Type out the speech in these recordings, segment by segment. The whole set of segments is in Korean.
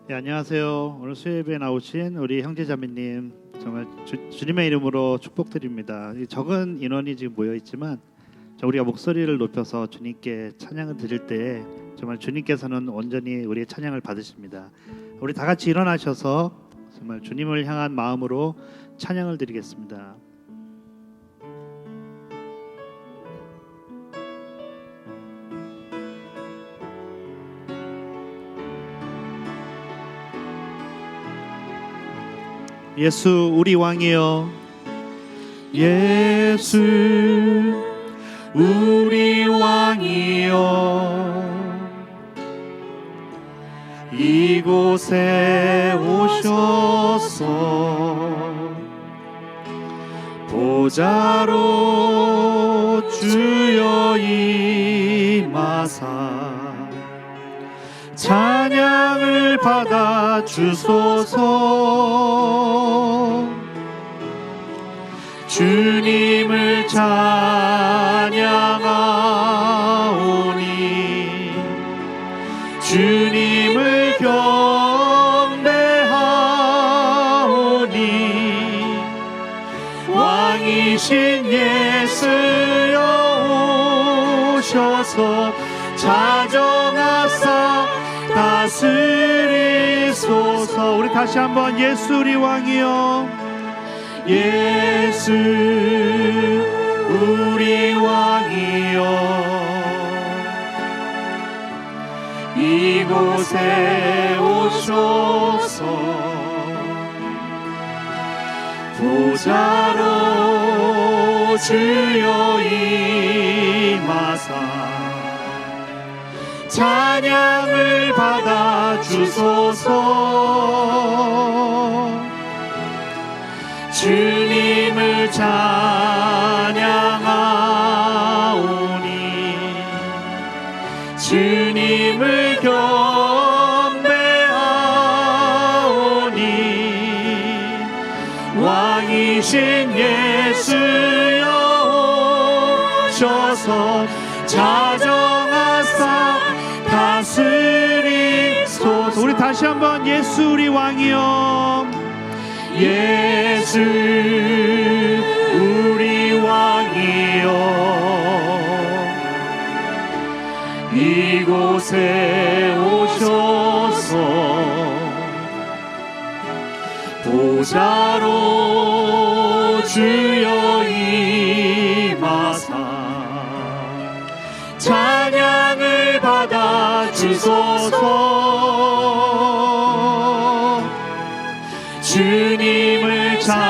안녕하세요. 오늘 수요예배에 나오신 우리 형제자매님 정말 주님의 이름으로 축복드립니다. 적은 인원이 지금 모여 있지만 우리가 목소리를 높여서 주님께 찬양을 드릴 때 정말 주님께서는 온전히 우리의 찬양을 받으십니다. 우리 다 같이 일어나셔서 정말 주님을 향한 마음으로 찬양을 드리겠습니다. 예수 우리 왕이여, 예수 우리 왕이여, 이곳에 오셔서 보좌로 주여 임하사 찬양을 받아 주소서. 주님을 찬양하오니 주님을 경배하오니 왕이신 예수여 오셔서 자정하사 다스리소서. 우리 다시 한번 예수 우리 왕이여, 예수 우리 왕이여, 이곳에 오셔서 보좌로 주여 임하사 찬양을 받아 주소서. 주님을 찬양하오니 주님을 경배하오니 왕이신 예수여 오셔서 자정하사 다스리소서. 우리 다시 한번 예수 우리 왕이여, 예수 우리 왕이여, 이곳에 오셔서 보좌로 주여 임하사 찬양을 받아 주소서. 주님을 찬양하오니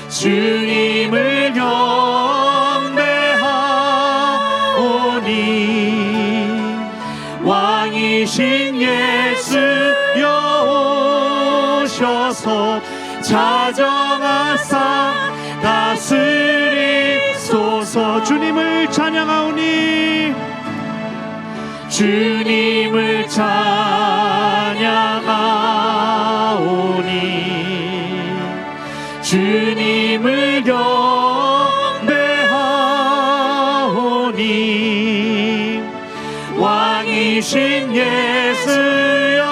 주님을 경배하오니 왕이신 예수여 오셔서 자정하사 다스리소서. 주님을 찬양하오니 주님을 찬양하오니 주님을 경배하오니 왕이신 예수여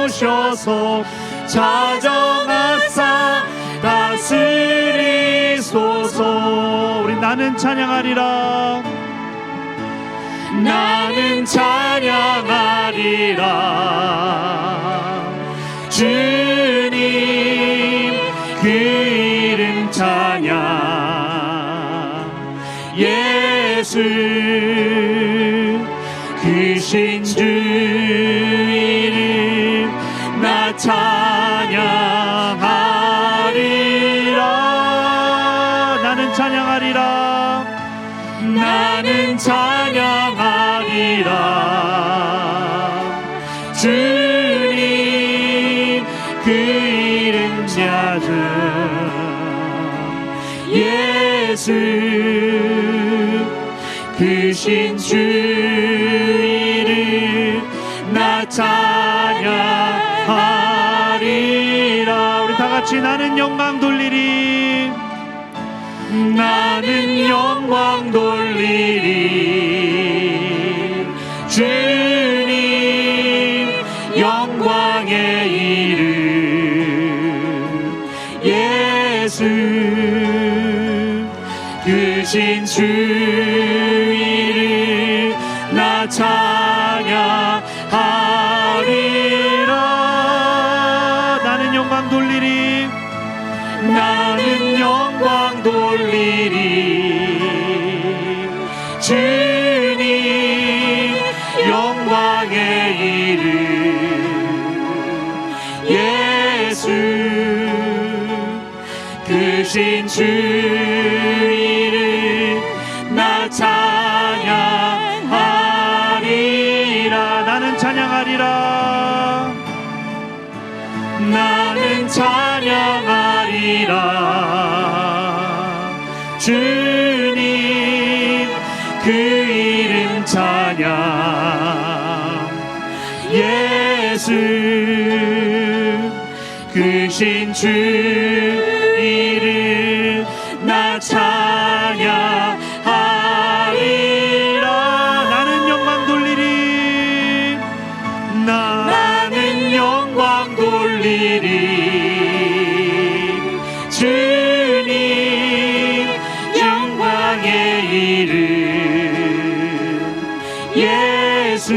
오셔서 자정하사 다스리소서. 우리 나는 찬양하리라, 나는 찬양하리라. 주님 그 이름 찬양. 예수 크신 주 이름 나 찬양하리라. 나는 찬양하리라, 나는 찬양하리라. 주님 그 이름 찬양. 예수 크신 주 이름 나 찬양하리라. 우리 다 같이 나는 영광 돌리리, 나는 영광 돌리리. 주님 영광의 이름 예수 크신 주 이름 나 찬양하리라. 나는 영광 돌리리. 나는 영광 돌리리. 주님 영광의 이름 예수 크신 주 이름 나 찬양하리라. 나는 찬양하리라. 나는 찬양하리라. 주님 그 이름 찬양 예수 크신 주 이름 나 찬양하리라. 나는 영광 돌리리. 나는 영광 돌리리. 주님 영광의 이름 예수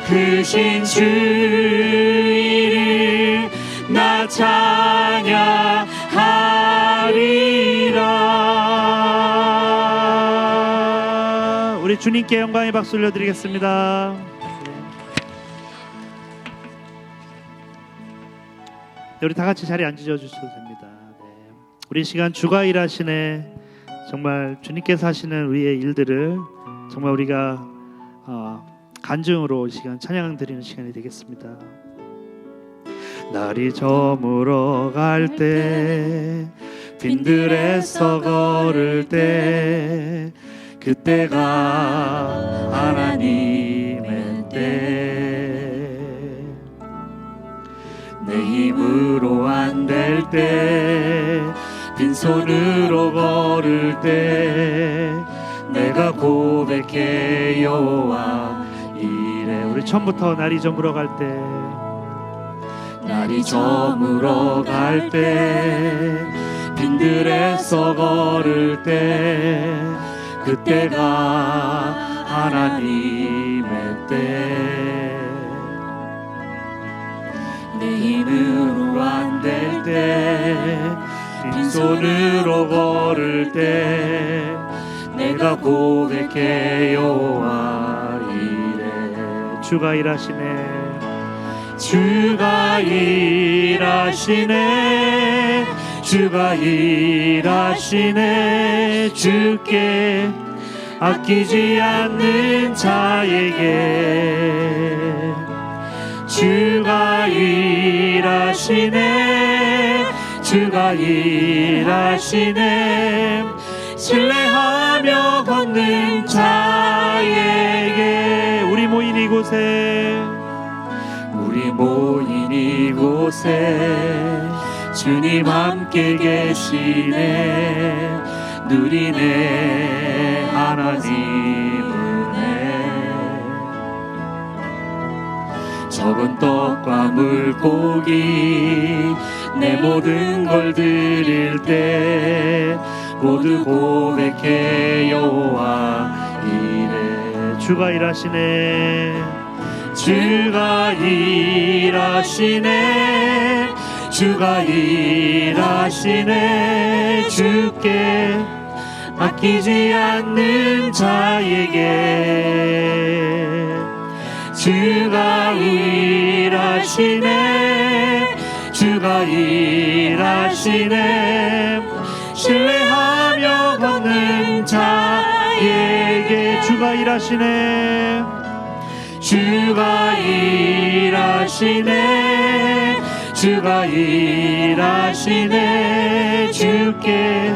크신 주 이름 나 찬양하리라. 우리 주님께 영광의 박수 올려드리겠습니다. 네, 우리 다 같이 자리에 앉으셔 주셔도 됩니다. 네. 우리 시간 주가 일하시네. 정말 주님께서 하시는 우리의 일들을 정말 우리가 간증으로 이 시간 찬양 드리는 시간이 되겠습니다. 날이 저물어 갈 때 빈들에서 걸을 때 그때가 하나님의 때 내 힘으로 안 될 때 빈손으로 걸을 때 내가 고백해 여호와 이래. 우리 처음부터 날이 저물어 갈 때 날이 저물어 갈 때 빈들에서 걸을 때 그때가 하나님의 때 내 힘으로 안 될 때 빈손으로 걸을 때 내가 고백해 여호와 이래. 주가 일하시네. 주가 일하시네. 주가 일하시네. 주께 아끼지 않는 자에게 주가 일하시네. 주가 일하시네. 신뢰하며 걷는 자에게. 우리 모인 이곳에 우리 모인 이곳에 주님 함께 계시네. 누리네 하나님 은혜. 적은 떡과 물고기 내 모든 걸 드릴 때 모두 고백해 여호와 이래. 주가 일하시네. 주가 일하시네. 주가 일하시네. 주께 아끼지 않는 자에게 주가 일하시네. 주가 일하시네. 신뢰하며 걷는 자에게 주가 일하시네. 주가 일하시네. 주가 일하시네. 주께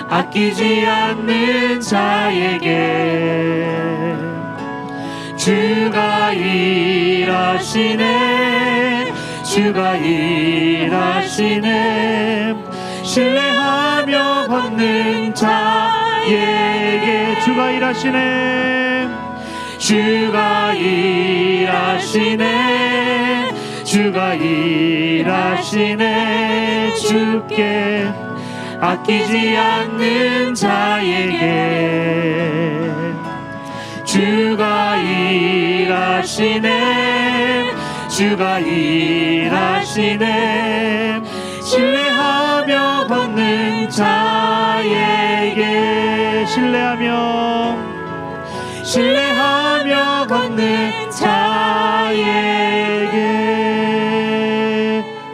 아끼지 않는 자에게 주가 일하시네. 주가 일하시네. 신뢰하며 걷는 자에게 주가 일하시네. 주가 일하시네. 주가 일하시네. 주께 아끼지 않는 자에게 주가 일하시네. 주가 일하시네. 신뢰하며 걷는 자에게 신뢰하며 걷는 자에게.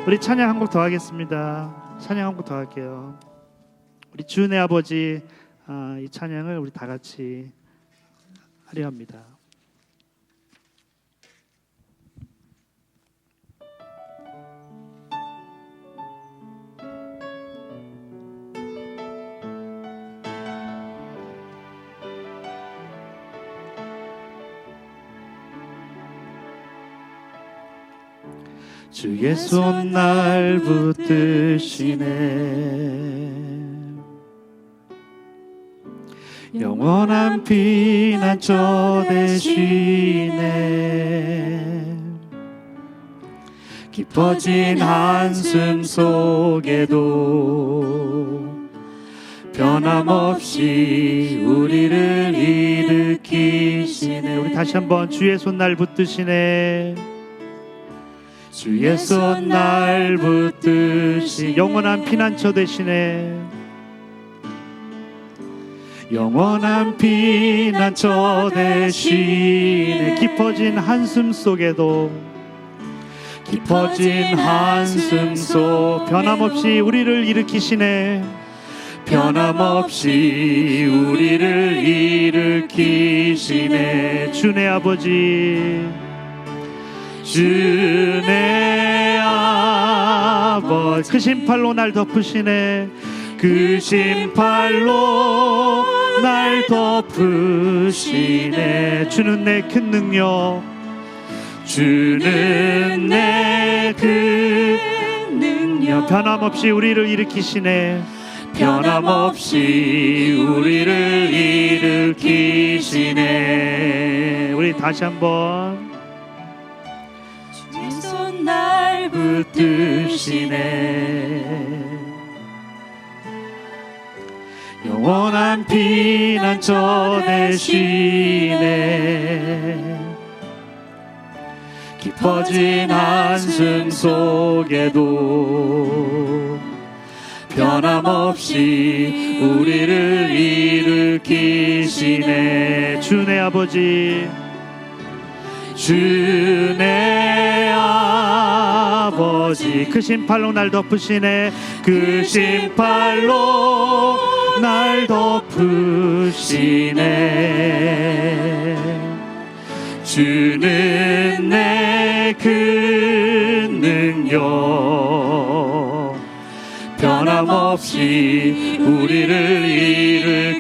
우리 찬양 한 곡 더 하겠습니다. 찬양 한 곡 더 할게요. 우리 주은혜 아버지, 이 찬양을 우리 다 같이 하려 합니다. 주의 손 날 붙드시네. 영원한 피난처 되시네. 깊어진 한숨 속에도 변함없이 우리를 일으키시네. 우리 다시 한번 주의 손 날 붙드시네. 주의 손 날 붙드시. 영원한 피난처 되시네. 영원한 피난처 되시네. 깊어진 한숨 속에도 변함없이 우리를 일으키시네. 변함없이 우리를 일으키시네. 주네 아버지, 주네 아버지, 그 신팔로 날 덮으시네. 그 신팔로 날 덮으시네. 주는 내 큰 능력, 주는 내 큰 능력. 변함없이 우리를 일으키시네. 변함없이 우리를 일으키시네. 우리 다시 한번. 주의 손 날 붙드시네. 영원한 피난처 되시네. 깊어진 한숨 속에도 변함없이 우리를 일으키시네. 주네 아버지, 주네 아버지, 그 신팔로 날 덮으시네. 그 신팔로 날 덮으시네. 주는 내 큰 능력, 변함없이 우리를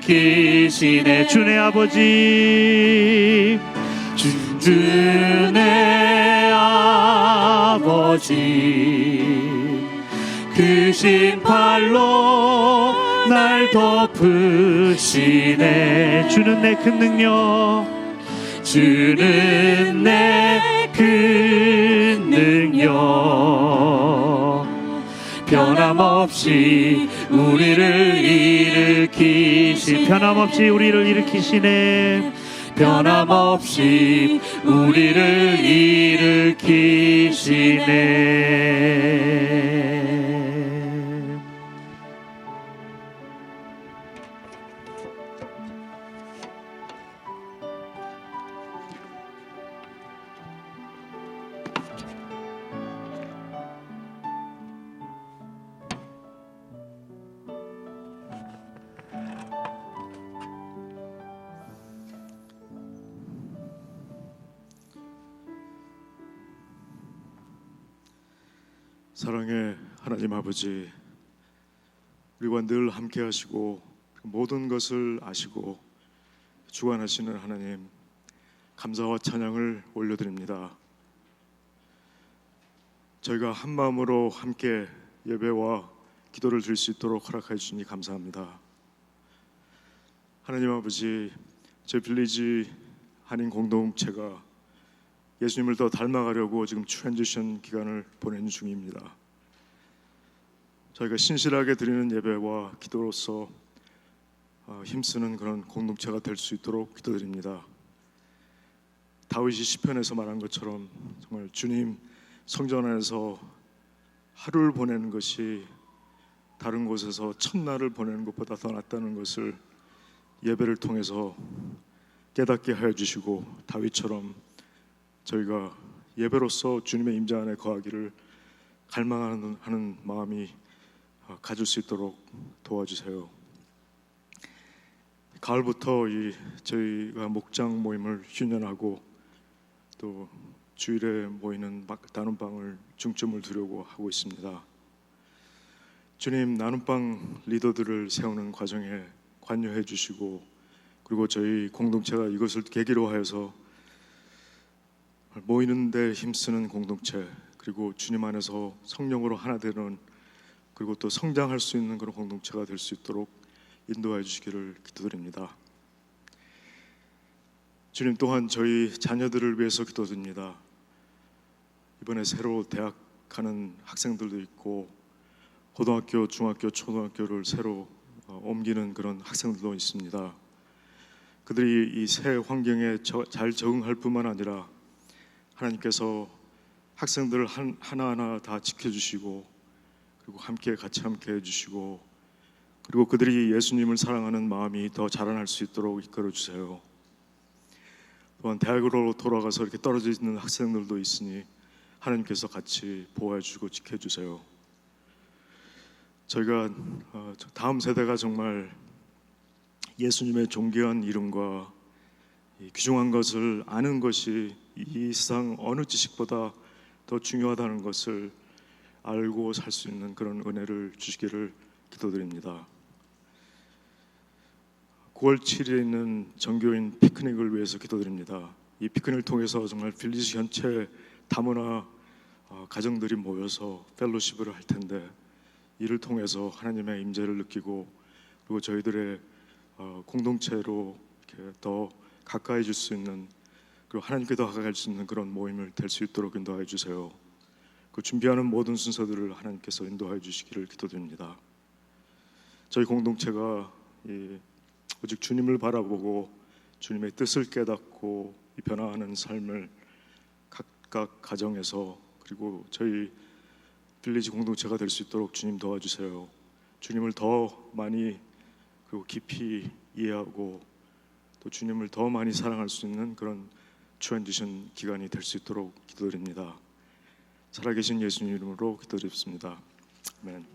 일으키시네. 주네 아버지, 주네 아버지, 그 신팔로 날 덮으시네. 주는 내 큰 능력, 주는 내 큰 능력, 변함없이 우리를 일으키시. 변함없이 우리를 일으키시네. 변함없이 우리를 일으키시네. 사랑의 하나님 아버지, 우리와 늘 함께 하시고 모든 것을 아시고 주관하시는 하나님, 감사와 찬양을 올려드립니다. 저희가 한 마음으로 함께 예배와 기도를 드릴 수 있도록 허락해 주시니 감사합니다. 하나님 아버지, 저희 빌리지 한인 공동체가 예수님을 더 닮아가려고 지금 트랜지션 기간을 보내는 중입니다. 저희가 신실하게 드리는 예배와 기도로서 힘쓰는 그런 공동체가 될 수 있도록 기도드립니다. 다윗이 시편에서 말한 것처럼 정말 주님 성전 안에서 하루를 보내는 것이 다른 곳에서 첫날을 보내는 것보다 더 낫다는 것을 예배를 통해서 깨닫게 하여 주시고, 다윗처럼 저희가 예배로서 주님의 임재 안에 거하기를 갈망하는 마음이 가질 수 있도록 도와주세요. 가을부터 저희가 목장 모임을 휴년하고 또 주일에 모이는 나눔방을 중점을 두려고 하고 있습니다. 주님, 나눔방 리더들을 세우는 과정에 관여해 주시고, 그리고 저희 공동체가 이것을 계기로 하여서 모이는 데 힘쓰는 공동체, 그리고 주님 안에서 성령으로 하나 되는, 그리고 또 성장할 수 있는 그런 공동체가 될 수 있도록 인도해 주시기를 기도드립니다. 주님, 또한 저희 자녀들을 위해서 기도드립니다. 이번에 새로 대학 가는 학생들도 있고 고등학교, 중학교, 초등학교를 새로 옮기는 그런 학생들도 있습니다. 그들이 이 새 환경에 잘 적응할 뿐만 아니라 하나님께서 학생들을 하나하나 다 지켜주시고, 그리고 같이 함께 해주시고, 그리고 그들이 예수님을 사랑하는 마음이 더 자라날 수 있도록 이끌어주세요. 또한 대학으로 돌아가서 이렇게 떨어져 있는 학생들도 있으니 하나님께서 같이 보호해 주시고 지켜주세요. 저희가 다음 세대가 정말 예수님의 존귀한 이름과 귀중한 것을 아는 것이 이 세상 어느 지식보다 더 중요하다는 것을 알고 살 수 있는 그런 은혜를 주시기를 기도드립니다. 9월 7일에 있는 정교인 피크닉을 위해서 기도드립니다. 이 피크닉을 통해서 정말 빌리지 전체 다문화 가정들이 모여서 펠로십을 할 텐데, 이를 통해서 하나님의 임재를 느끼고, 그리고 저희들의 공동체로 이렇게 더 가까이질 수 있는, 그리고 하나님께 더 가까이질 수 있는 그런 모임을 될 수 있도록 인도하여 주세요. 그 준비하는 모든 순서들을 하나님께서 인도하여 주시기를 기도드립니다. 저희 공동체가 오직 주님을 바라보고 주님의 뜻을 깨닫고 이 변화하는 삶을 각각 가정에서, 그리고 저희 빌리지 공동체가 될 수 있도록 주님 도와주세요. 주님을 더 많이 그리고 깊이 이해하고 또 주님을 더 많이 사랑할 수 있는 그런 트랜지션 기간이 될 수 있도록 기도드립니다. 살아계신 예수님 이름으로 기도드립니다. 아멘.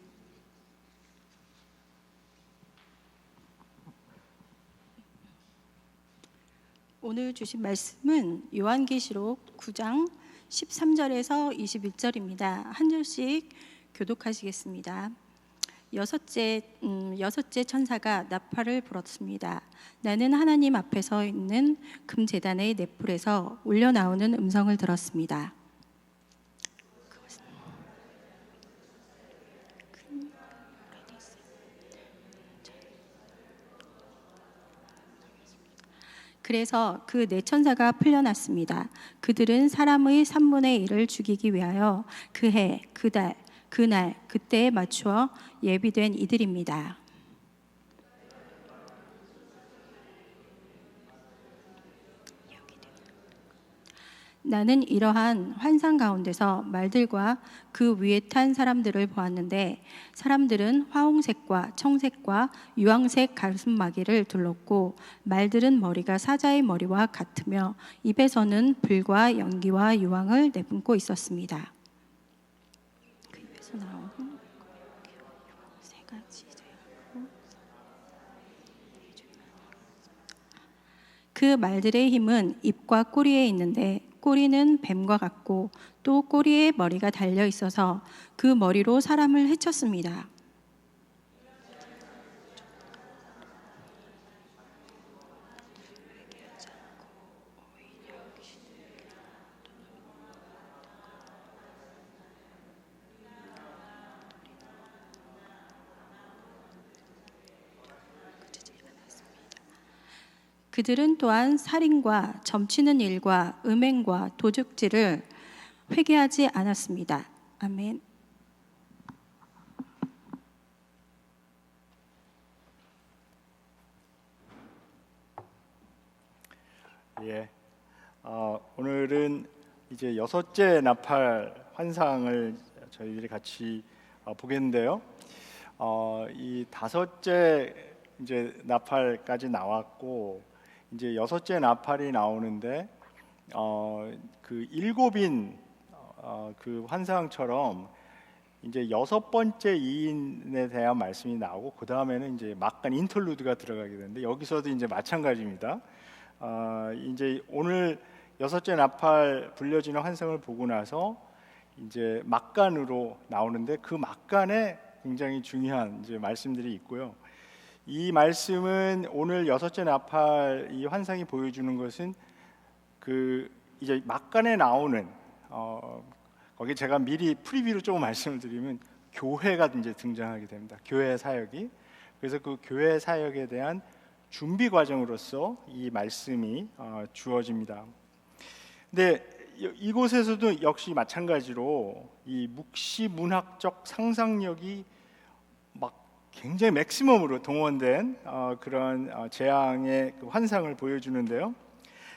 오늘 주신 말씀은 요한계시록 9장 13절에서 21절입니다. 한 절씩 교독하시겠습니다. 여섯째 천사가 나팔을 불었습니다. 나는 하나님 앞에 서 있는 금제단의 넷불에서 울려나오는 음성을 들었습니다. 그래서 그 네 천사가 풀려났습니다. 그들은 사람의 3분의 1을 죽이기 위하여 그 해, 그 달, 그날, 그때에 맞추어 예비된 이들입니다. 나는 이러한 환상 가운데서 말들과 그 위에 탄 사람들을 보았는데, 사람들은 화홍색과 청색과 유황색 가슴마개를 둘렀고, 말들은 머리가 사자의 머리와 같으며 입에서는 불과 연기와 유황을 내뿜고 있었습니다. 그 입에서 나오는 세 가지. 그 말들의 힘은 입과 꼬리에 있는데, 꼬리는 뱀과 같고 또 꼬리에 머리가 달려 있어서 그 머리로 사람을 해쳤습니다. 그들은 또한 살인과 점치는 일과 음행과 도둑질을 회개하지 않았습니다. 아멘. 예, 오늘은 이제 여섯째 나팔 환상을 저희들이 같이 보겠는데요. 이 다섯째 이제 나팔까지 나왔고 이제 여섯째 나팔이 나오는데 그 일곱인 그 환상처럼 이제 여섯 번째 이인에 대한 말씀이 나오고 그 다음에는 이제 막간 인터루드가 들어가게 되는데 여기서도 이제 마찬가지입니다. 이제 오늘 여섯째 나팔 불려지는 환상을 보고 나서 이제 막간으로 나오는데 그 막간에 굉장히 중요한 이제 말씀들이 있고요. 이 말씀은 오늘 여섯째 나팔 이 환상이 보여주는 것은 그 이제 막간에 나오는 거기 제가 미리 프리뷰로 조금 말씀을 드리면 교회가 이제 등장하게 됩니다. 교회 사역이. 그래서 그 교회 사역에 대한 준비 과정으로서 이 말씀이 주어집니다. 근데 이곳에서도 역시 마찬가지로 이 묵시 문학적 상상력이 막 굉장히 맥시멈으로 동원된 그런 재앙의 그 환상을 보여주는데요.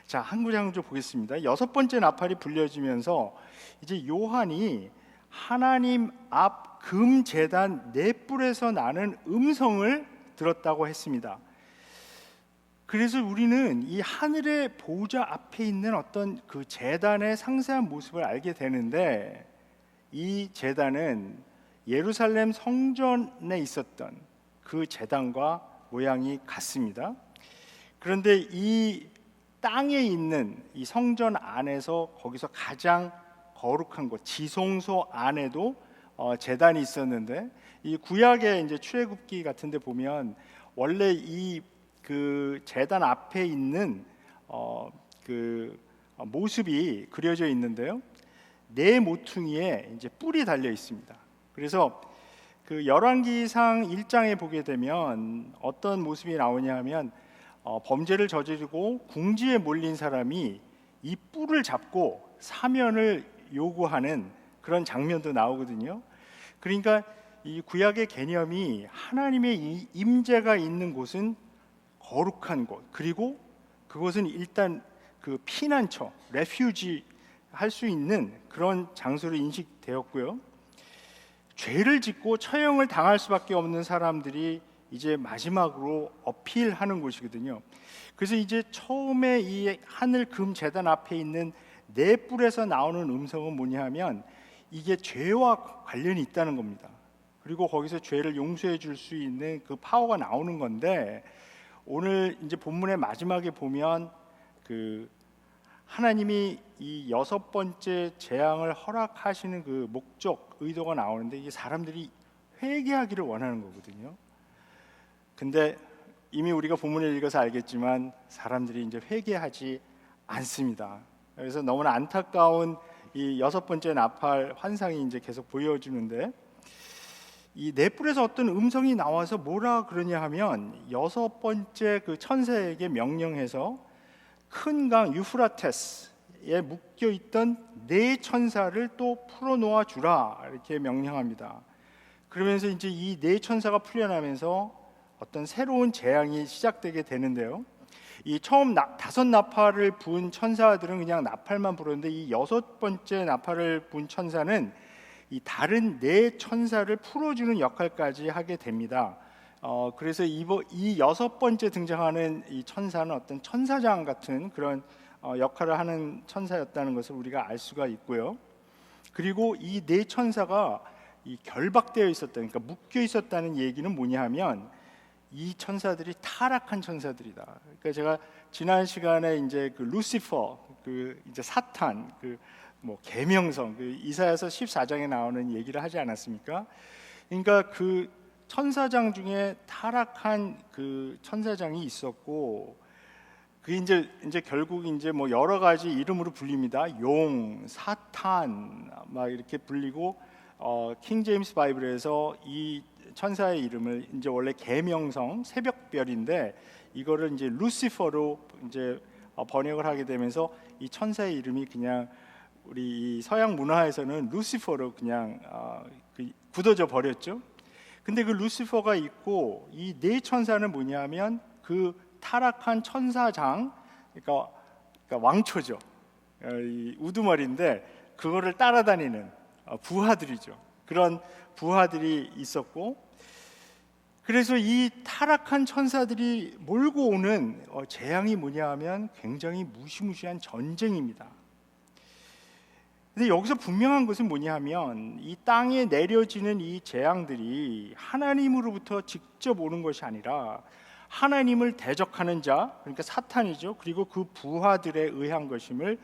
자, 한 구장 좀 보겠습니다. 여섯 번째 나팔이 불려지면서 이제 요한이 하나님 앞 금 제단 네 뿔에서 나는 음성을 들었다고 했습니다. 그래서 우리는 이 하늘의 보좌 앞에 있는 어떤 그 제단의 상세한 모습을 알게 되는데 이 제단은 예루살렘 성전에 있었던 그 제단과 모양이 같습니다. 그런데 이 땅에 있는 이 성전 안에서 거기서 가장 거룩한 곳 지성소 안에도 제단이 있었는데 이 구약의 이제 출애굽기 같은데 보면 원래 이 그 제단 앞에 있는 그 모습이 그려져 있는데요. 네 모퉁이에 이제 뿔이 달려 있습니다. 그래서 그 열왕기상 1장에 보게 되면 어떤 모습이 나오냐 하면 범죄를 저지르고 궁지에 몰린 사람이 이 뿔을 잡고 사면을 요구하는 그런 장면도 나오거든요. 그러니까 이 구약의 개념이 하나님의 임재가 있는 곳은 거룩한 곳, 그리고 그곳은 일단 그 피난처, 레퓨지 할 수 있는 그런 장소로 인식되었고요. 죄를 짓고 처형을 당할 수밖에 없는 사람들이 이제 마지막으로 어필하는 곳이거든요. 그래서 이제 처음에 이 하늘 금 제단 앞에 있는 네 뿔에서 나오는 음성은 뭐냐면 이게 죄와 관련이 있다는 겁니다. 그리고 거기서 죄를 용서해 줄 수 있는 그 파워가 나오는 건데 오늘 이제 본문의 마지막에 보면 그 하나님이 이 여섯 번째 재앙을 허락하시는 그 목적, 의도가 나오는데 이게 사람들이 회개하기를 원하는 거거든요. 근데 이미 우리가 본문을 읽어서 알겠지만 사람들이 이제 회개하지 않습니다. 그래서 너무나 안타까운 이 여섯 번째 나팔 환상이 이제 계속 보여주는데 이 네 뿔에서 어떤 음성이 나와서 뭐라 그러냐 하면 여섯 번째 그 천사에게 명령해서 큰 강 유프라테스에 묶여 있던 네 천사를 또 풀어놓아 주라 이렇게 명령합니다. 그러면서 이제 이 네 천사가 풀려나면서 어떤 새로운 재앙이 시작되게 되는데요. 이 처음 다섯 나팔을 분 천사들은 그냥 나팔만 불었는데 이 여섯 번째 나팔을 분 천사는 이 다른 네 천사를 풀어주는 역할까지 하게 됩니다. 그래서 이 여섯 번째 등장하는 이 천사는 어떤 천사장 같은 그런 역할을 하는 천사였다는 것을 우리가 알 수가 있고요. 그리고 이 네 천사가 이 결박되어 있었다, 그러니까 묶여 있었다는 얘기는 뭐냐하면 이 천사들이 타락한 천사들이다. 그러니까 제가 지난 시간에 이제 그 루시퍼, 그 이제 사탄, 그 뭐 계명성, 그 이사야서 14장에 나오는 얘기를 하지 않았습니까? 그러니까 그 천사장 중에 타락한 그 천사장이 있었고, 그 이제 결국 이제 뭐 여러 가지 이름으로 불립니다. 용, 사탄 막 이렇게 불리고, 킹 제임스 바이블에서 이 천사의 이름을 이제 원래 계명성, 새벽별인데 이거를 이제 루시퍼로 이제 번역을 하게 되면서 이 천사의 이름이 그냥 우리 이 서양 문화에서는 루시퍼로 그냥 굳어져 버렸죠. 근데 그 루시퍼가 있고 이 네 천사는 뭐냐면 그 타락한 천사장, 그러니까 왕초죠. 이 우두머리인데 그거를 따라다니는 부하들이죠. 그런 부하들이 있었고, 그래서 이 타락한 천사들이 몰고 오는 재앙이 뭐냐 하면 굉장히 무시무시한 전쟁입니다. 근데 여기서 분명한 것은 뭐냐 하면 이 땅에 내려지는 이 재앙들이 하나님으로부터 직접 오는 것이 아니라 하나님을 대적하는 자, 그러니까 사탄이죠. 그리고 그 부하들에 의한 것임을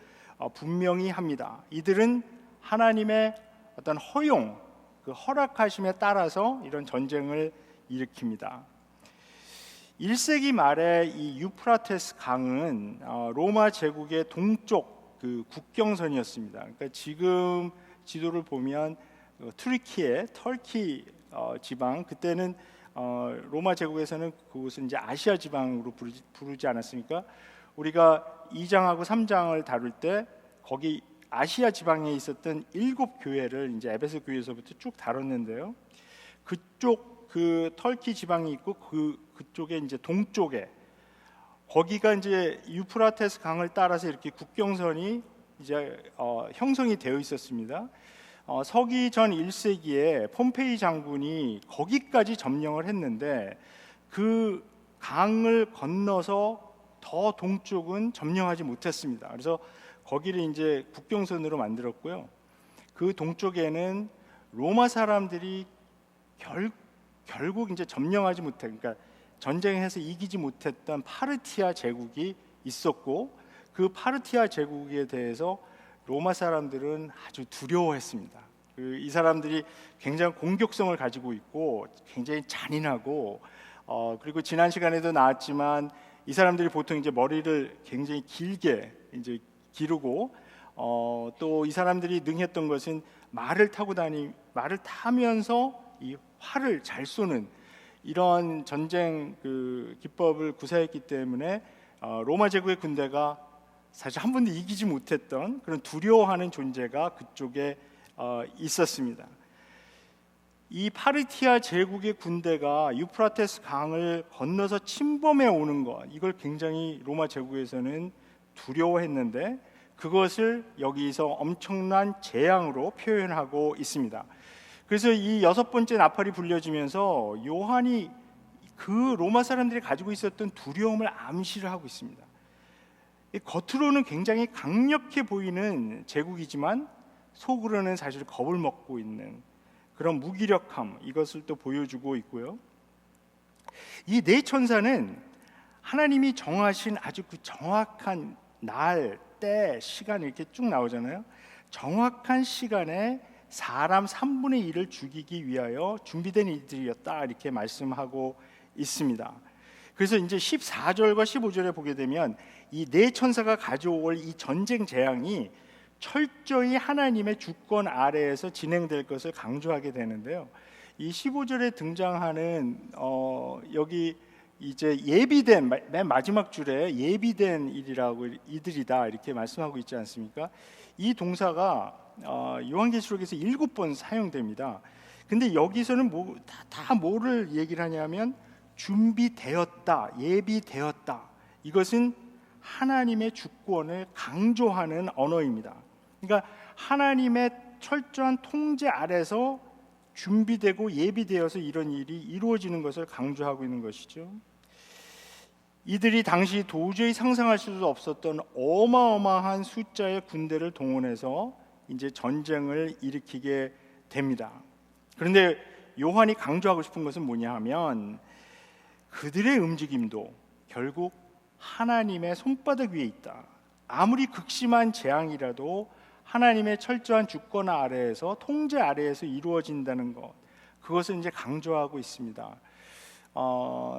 분명히 합니다. 이들은 하나님의 어떤 허용, 그 허락하심에 따라서 이런 전쟁을 일으킵니다. 1세기 말에 이 유프라테스 강은 로마 제국의 동쪽 그 국경선이었습니다. 그러니까 지금 지도를 보면 터키 지방, 그때는 로마 제국에서는 그곳은 이제 아시아 지방으로 부르지 않았습니까? 우리가 2장하고 3장을 다룰 때 거기 아시아 지방에 있었던 7교회를 이제 에베소 교회에서부터 쭉 다뤘는데요. 그쪽 그 터키 지방이 있고 그쪽에 이제 동쪽에 거기가 이제 유프라테스 강을 따라서 이렇게 국경선이 이제 형성이 되어 있었습니다. 서기 전 1세기에 폼페이 장군이 거기까지 점령을 했는데 그 강을 건너서 더 동쪽은 점령하지 못했습니다. 그래서 거기를 이제 국경선으로 만들었고요. 그 동쪽에는 로마 사람들이 결국 이제 점령하지 못해, 그러니까 전쟁에서 이기지 못했던 파르티아 제국이 있었고, 그 파르티아 제국에 대해서 로마 사람들은 아주 두려워했습니다. 이 사람들이 굉장히 공격성을 가지고 있고 굉장히 잔인하고, 그리고 지난 시간에도 나왔지만 이 사람들이 보통 이제 머리를 굉장히 길게 이제 기르고, 또 이 사람들이 능했던 것은 말을 타면서 이 활을 잘 쏘는 이런 전쟁 그 기법을 구사했기 때문에 로마 제국의 군대가 사실 한 번도 이기지 못했던 그런 두려워하는 존재가 그쪽에 있었습니다. 이 파르티아 제국의 군대가 유프라테스 강을 건너서 침범해 오는 것, 이걸 굉장히 로마 제국에서는 두려워했는데 그것을 여기서 엄청난 재앙으로 표현하고 있습니다. 그래서 이 6번째 나팔이 불려지면서 요한이 그 로마 사람들이 가지고 있었던 두려움을 암시를 하고 있습니다. 겉으로는 굉장히 강력해 보이는 제국이지만 속으로는 사실 겁을 먹고 있는 그런 무기력함, 이것을 또 보여주고 있고요. 이 네 천사는 하나님이 정하신 아주 그 정확한 날, 때, 시간 이렇게 쭉 나오잖아요. 정확한 시간에 사람 3분의 1을 죽이기 위하여 준비된 이들이었다, 이렇게 말씀하고 있습니다. 그래서 이제 14절과 15절에 보게 되면 이 네 천사가 가져올 이 전쟁 재앙이 철저히 하나님의 주권 아래에서 진행될 것을 강조하게 되는데요. 이 15절에 등장하는 여기 이제 예비된, 맨 마지막 줄에 예비된 이들이다 이렇게 말씀하고 있지 않습니까? 이 동사가 요한계시록에서 7번 사용됩니다. 근데 여기서는 다 뭐를 얘기를 하냐면 준비되었다, 예비되었다. 이것은 하나님의 주권을 강조하는 언어입니다. 그러니까 하나님의 철저한 통제 아래서 준비되고 예비되어서 이런 일이 이루어지는 것을 강조하고 있는 것이죠. 이들이 당시 도저히 상상할 수도 없었던 어마어마한 숫자의 군대를 동원해서 이제 전쟁을 일으키게 됩니다. 그런데 요한이 강조하고 싶은 것은 뭐냐 하면 그들의 움직임도 결국 하나님의 손바닥 위에 있다. 아무리 극심한 재앙이라도 하나님의 철저한 주권 아래에서, 통제 아래에서 이루어진다는 것, 그것을 이제 강조하고 있습니다.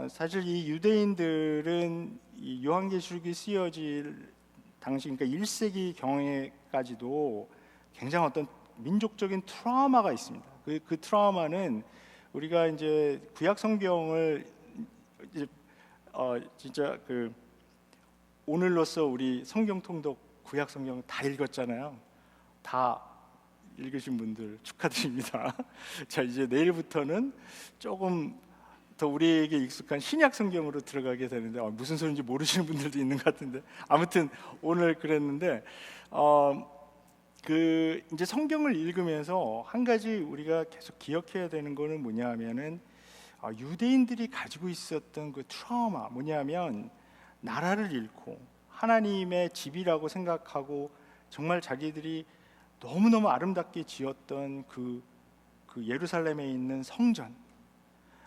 사실 이 유대인들은 이 요한계시록이 쓰여질 당시, 그러니까 1세기 경에까지도 굉장히 어떤 민족적인 트라우마가 있습니다. 그 트라우마는 우리가 이제 구약 성경을 이제 진짜 그 오늘로써 우리 성경 통독 구약 성경 다 읽었잖아요. 다 읽으신 분들 축하드립니다. 자, 이제 내일부터는 조금 더 우리에게 익숙한 신약 성경으로 들어가게 되는데 무슨 소리인지 모르시는 분들도 있는 것 같은데 아무튼 오늘 그랬는데 그 이제 성경을 읽으면서 한 가지 우리가 계속 기억해야 되는 거는 뭐냐면은 유대인들이 가지고 있었던 그 트라우마 뭐냐면 나라를 잃고 하나님의 집이라고 생각하고 정말 자기들이 너무너무 아름답게 지었던 그 예루살렘에 있는 성전,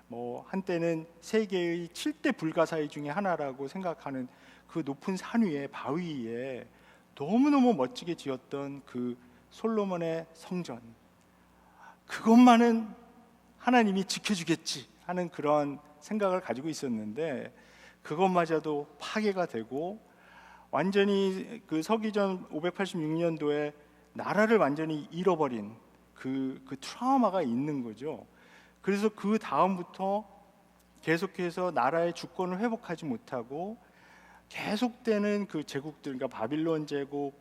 뭐 한때는 세계의 7대 불가사의 중에 하나라고 생각하는 그 높은 산 위에 바위 위에 너무너무 멋지게 지었던 그 솔로몬의 성전, 그것만은 하나님이 지켜주겠지 하는 그런 생각을 가지고 있었는데 그것마저도 파괴가 되고 완전히 그 서기전 586년도에 나라를 완전히 잃어버린 그 트라우마가 있는 거죠. 그래서 그 다음부터 계속해서 나라의 주권을 회복하지 못하고 계속되는 그 제국들, 그러니까 바빌론 제국,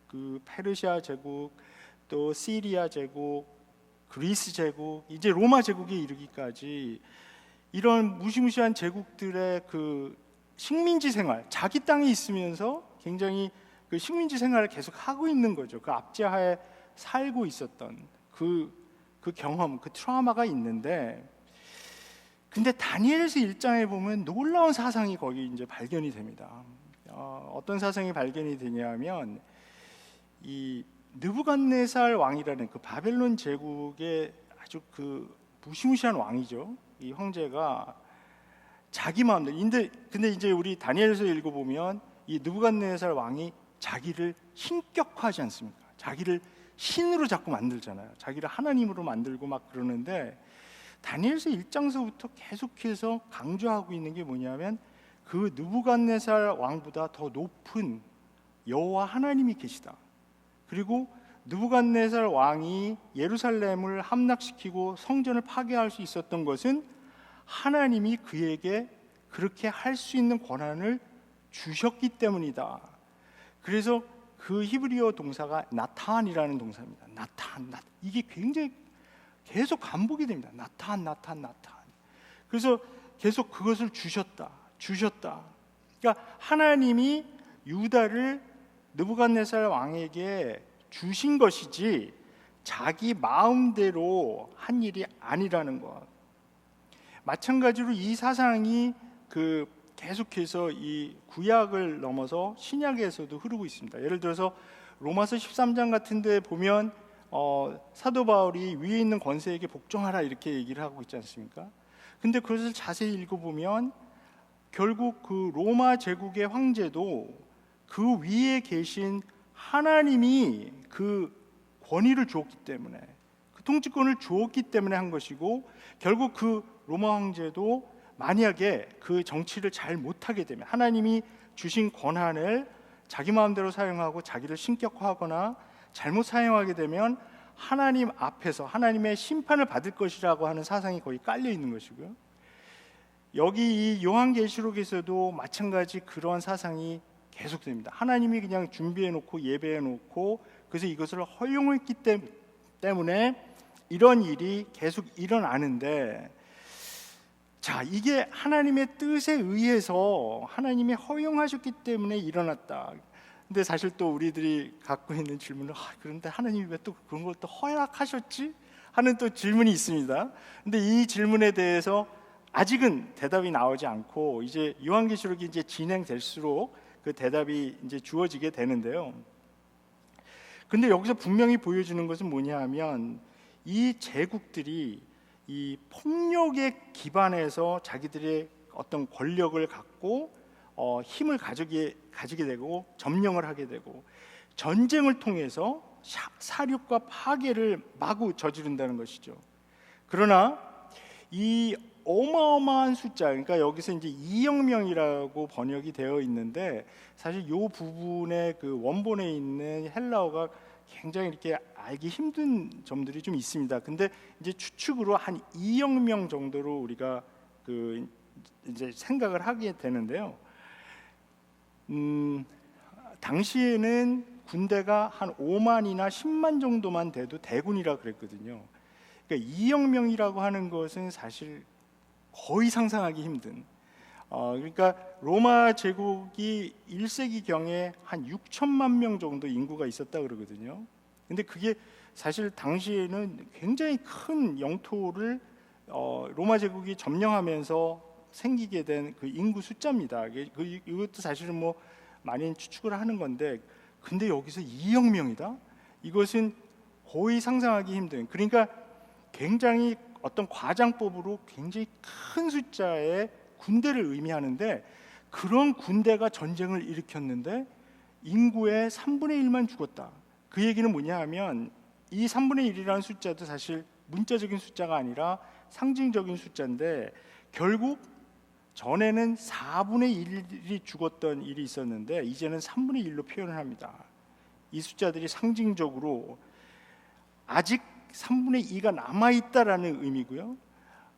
그 페르시아 제국, 또 시리아 제국, 그리스 제국, 이제 로마 제국에 이르기까지 이런 무시무시한 제국들의 그 식민지 생활, 자기 땅에 있으면서 굉장히 그 식민지 생활을 계속 하고 있는 거죠. 그 압제하에 살고 있었던 그 경험, 그 트라우마가 있는데, 근데 다니엘서 1장에 보면 놀라운 사상이 거기 이제 발견이 됩니다. 어떤 사상이 발견이 되냐면 이 느부갓네살 왕이라는 그 바벨론 제국의 아주 그 무시무시한 왕이죠. 이 형제가 자기 마음대로. 근데 이제 우리 다니엘서 읽어보면 이 느부갓네살 왕이 자기를 신격화하지 않습니까? 자기를 신으로 자꾸 만들잖아요. 자기를 하나님으로 만들고 막 그러는데 다니엘서 1장서부터 계속해서 강조하고 있는 게 뭐냐면 그 느부갓네살 왕보다 더 높은 여호와 하나님이 계시다. 그리고 느부갓네살 왕이 예루살렘을 함락시키고 성전을 파괴할 수 있었던 것은 하나님이 그에게 그렇게 할 수 있는 권한을 주셨기 때문이다. 그래서 그 히브리어 동사가 나탄이라는 동사입니다. 나탄. 이게 굉장히 계속 반복이 됩니다. 나탄. 그래서 계속 그것을 주셨다. 그러니까 하나님이 유다를 느부갓네살 왕에게 주신 것이지 자기 마음대로 한 일이 아니라는 것. 마찬가지로 이 사상이 그 계속해서 이 구약을 넘어서 신약에서도 흐르고 있습니다. 예를 들어서 로마서 13장 같은 데 보면 사도 바울이 위에 있는 권세에게 복종하라 이렇게 얘기를 하고 있지 않습니까? 근데 그것을 자세히 읽어보면 결국 그 로마 제국의 황제도 그 위에 계신 하나님이 그 권위를 주었기 때문에, 그 통치권을 주었기 때문에 한 것이고, 결국 그 로마 황제도 만약에 그 정치를 잘 못하게 되면, 하나님이 주신 권한을 자기 마음대로 사용하고 자기를 신격화하거나 잘못 사용하게 되면 하나님 앞에서 하나님의 심판을 받을 것이라고 하는 사상이 거기 깔려 있는 것이고요. 여기 이 요한계시록에서도 마찬가지 그런 사상이 계속됩니다. 하나님이 그냥 준비해 놓고 예배해 놓고 그래서 이것을 허용했기 때문에 이런 일이 계속 일어나는데, 자, 이게 하나님의 뜻에 의해서 하나님이 허용하셨기 때문에 일어났다. 근데 사실 또 우리들이 갖고 있는 질문은 그런데 하나님이 왜 또 그런 걸 또 허락하셨지? 하는 또 질문이 있습니다. 근데 이 질문에 대해서 아직은 대답이 나오지 않고 이제 요한계시록이 이제 진행될수록 그 대답이 이제 주어지게 되는데요. 근데 여기서 분명히 보여주는 것은 뭐냐 하면 이 제국들이 이 폭력에 기반해서 자기들의 어떤 권력을 갖고 힘을 가지게 되고 점령을 하게 되고 전쟁을 통해서 사륙과 파괴를 마구 저지른다는 것이죠. 그러나 이 어마어마한 숫자, 그러니까 여기서 이제 2억 명이라고 번역이 되어 있는데 사실 이 부분의 그 원본에 있는 헬라어가 굉장히 이렇게 알기 힘든 점들이 좀 있습니다. 근데 이제 추측으로 한 2억 명 정도로 우리가 그 이제 생각을 하게 되는데요. 당시에는 군대가 한 5만이나 10만 정도만 돼도 대군이라 그랬거든요. 그러니까 2억 명이라고 하는 것은 사실 거의 상상하기 힘든. 그러니까 로마 제국이 1세기 경에 한 6천만 명 정도 인구가 있었다 그러거든요. 근데 그게 사실 당시에는 굉장히 큰 영토를 로마 제국이 점령하면서 생기게 된 그 인구 숫자입니다. 이것도 사실은 뭐 많이 추측을 하는 건데, 근데 여기서 2억 명이다? 이것은 거의 상상하기 힘든. 그러니까 굉장히 어떤 과장법으로 굉장히 큰 숫자의 군대를 의미하는데, 그런 군대가 전쟁을 일으켰는데 인구의 3분의 1만 죽었다. 그 얘기는 뭐냐 하면 이 3분의 1이라는 숫자도 사실 문자적인 숫자가 아니라 상징적인 숫자인데, 결국 전에는 4분의 1이 죽었던 일이 있었는데 이제는 3분의 1로 표현을 합니다. 이 숫자들이 상징적으로 아직 3분의 2가 남아있다라는 의미고요.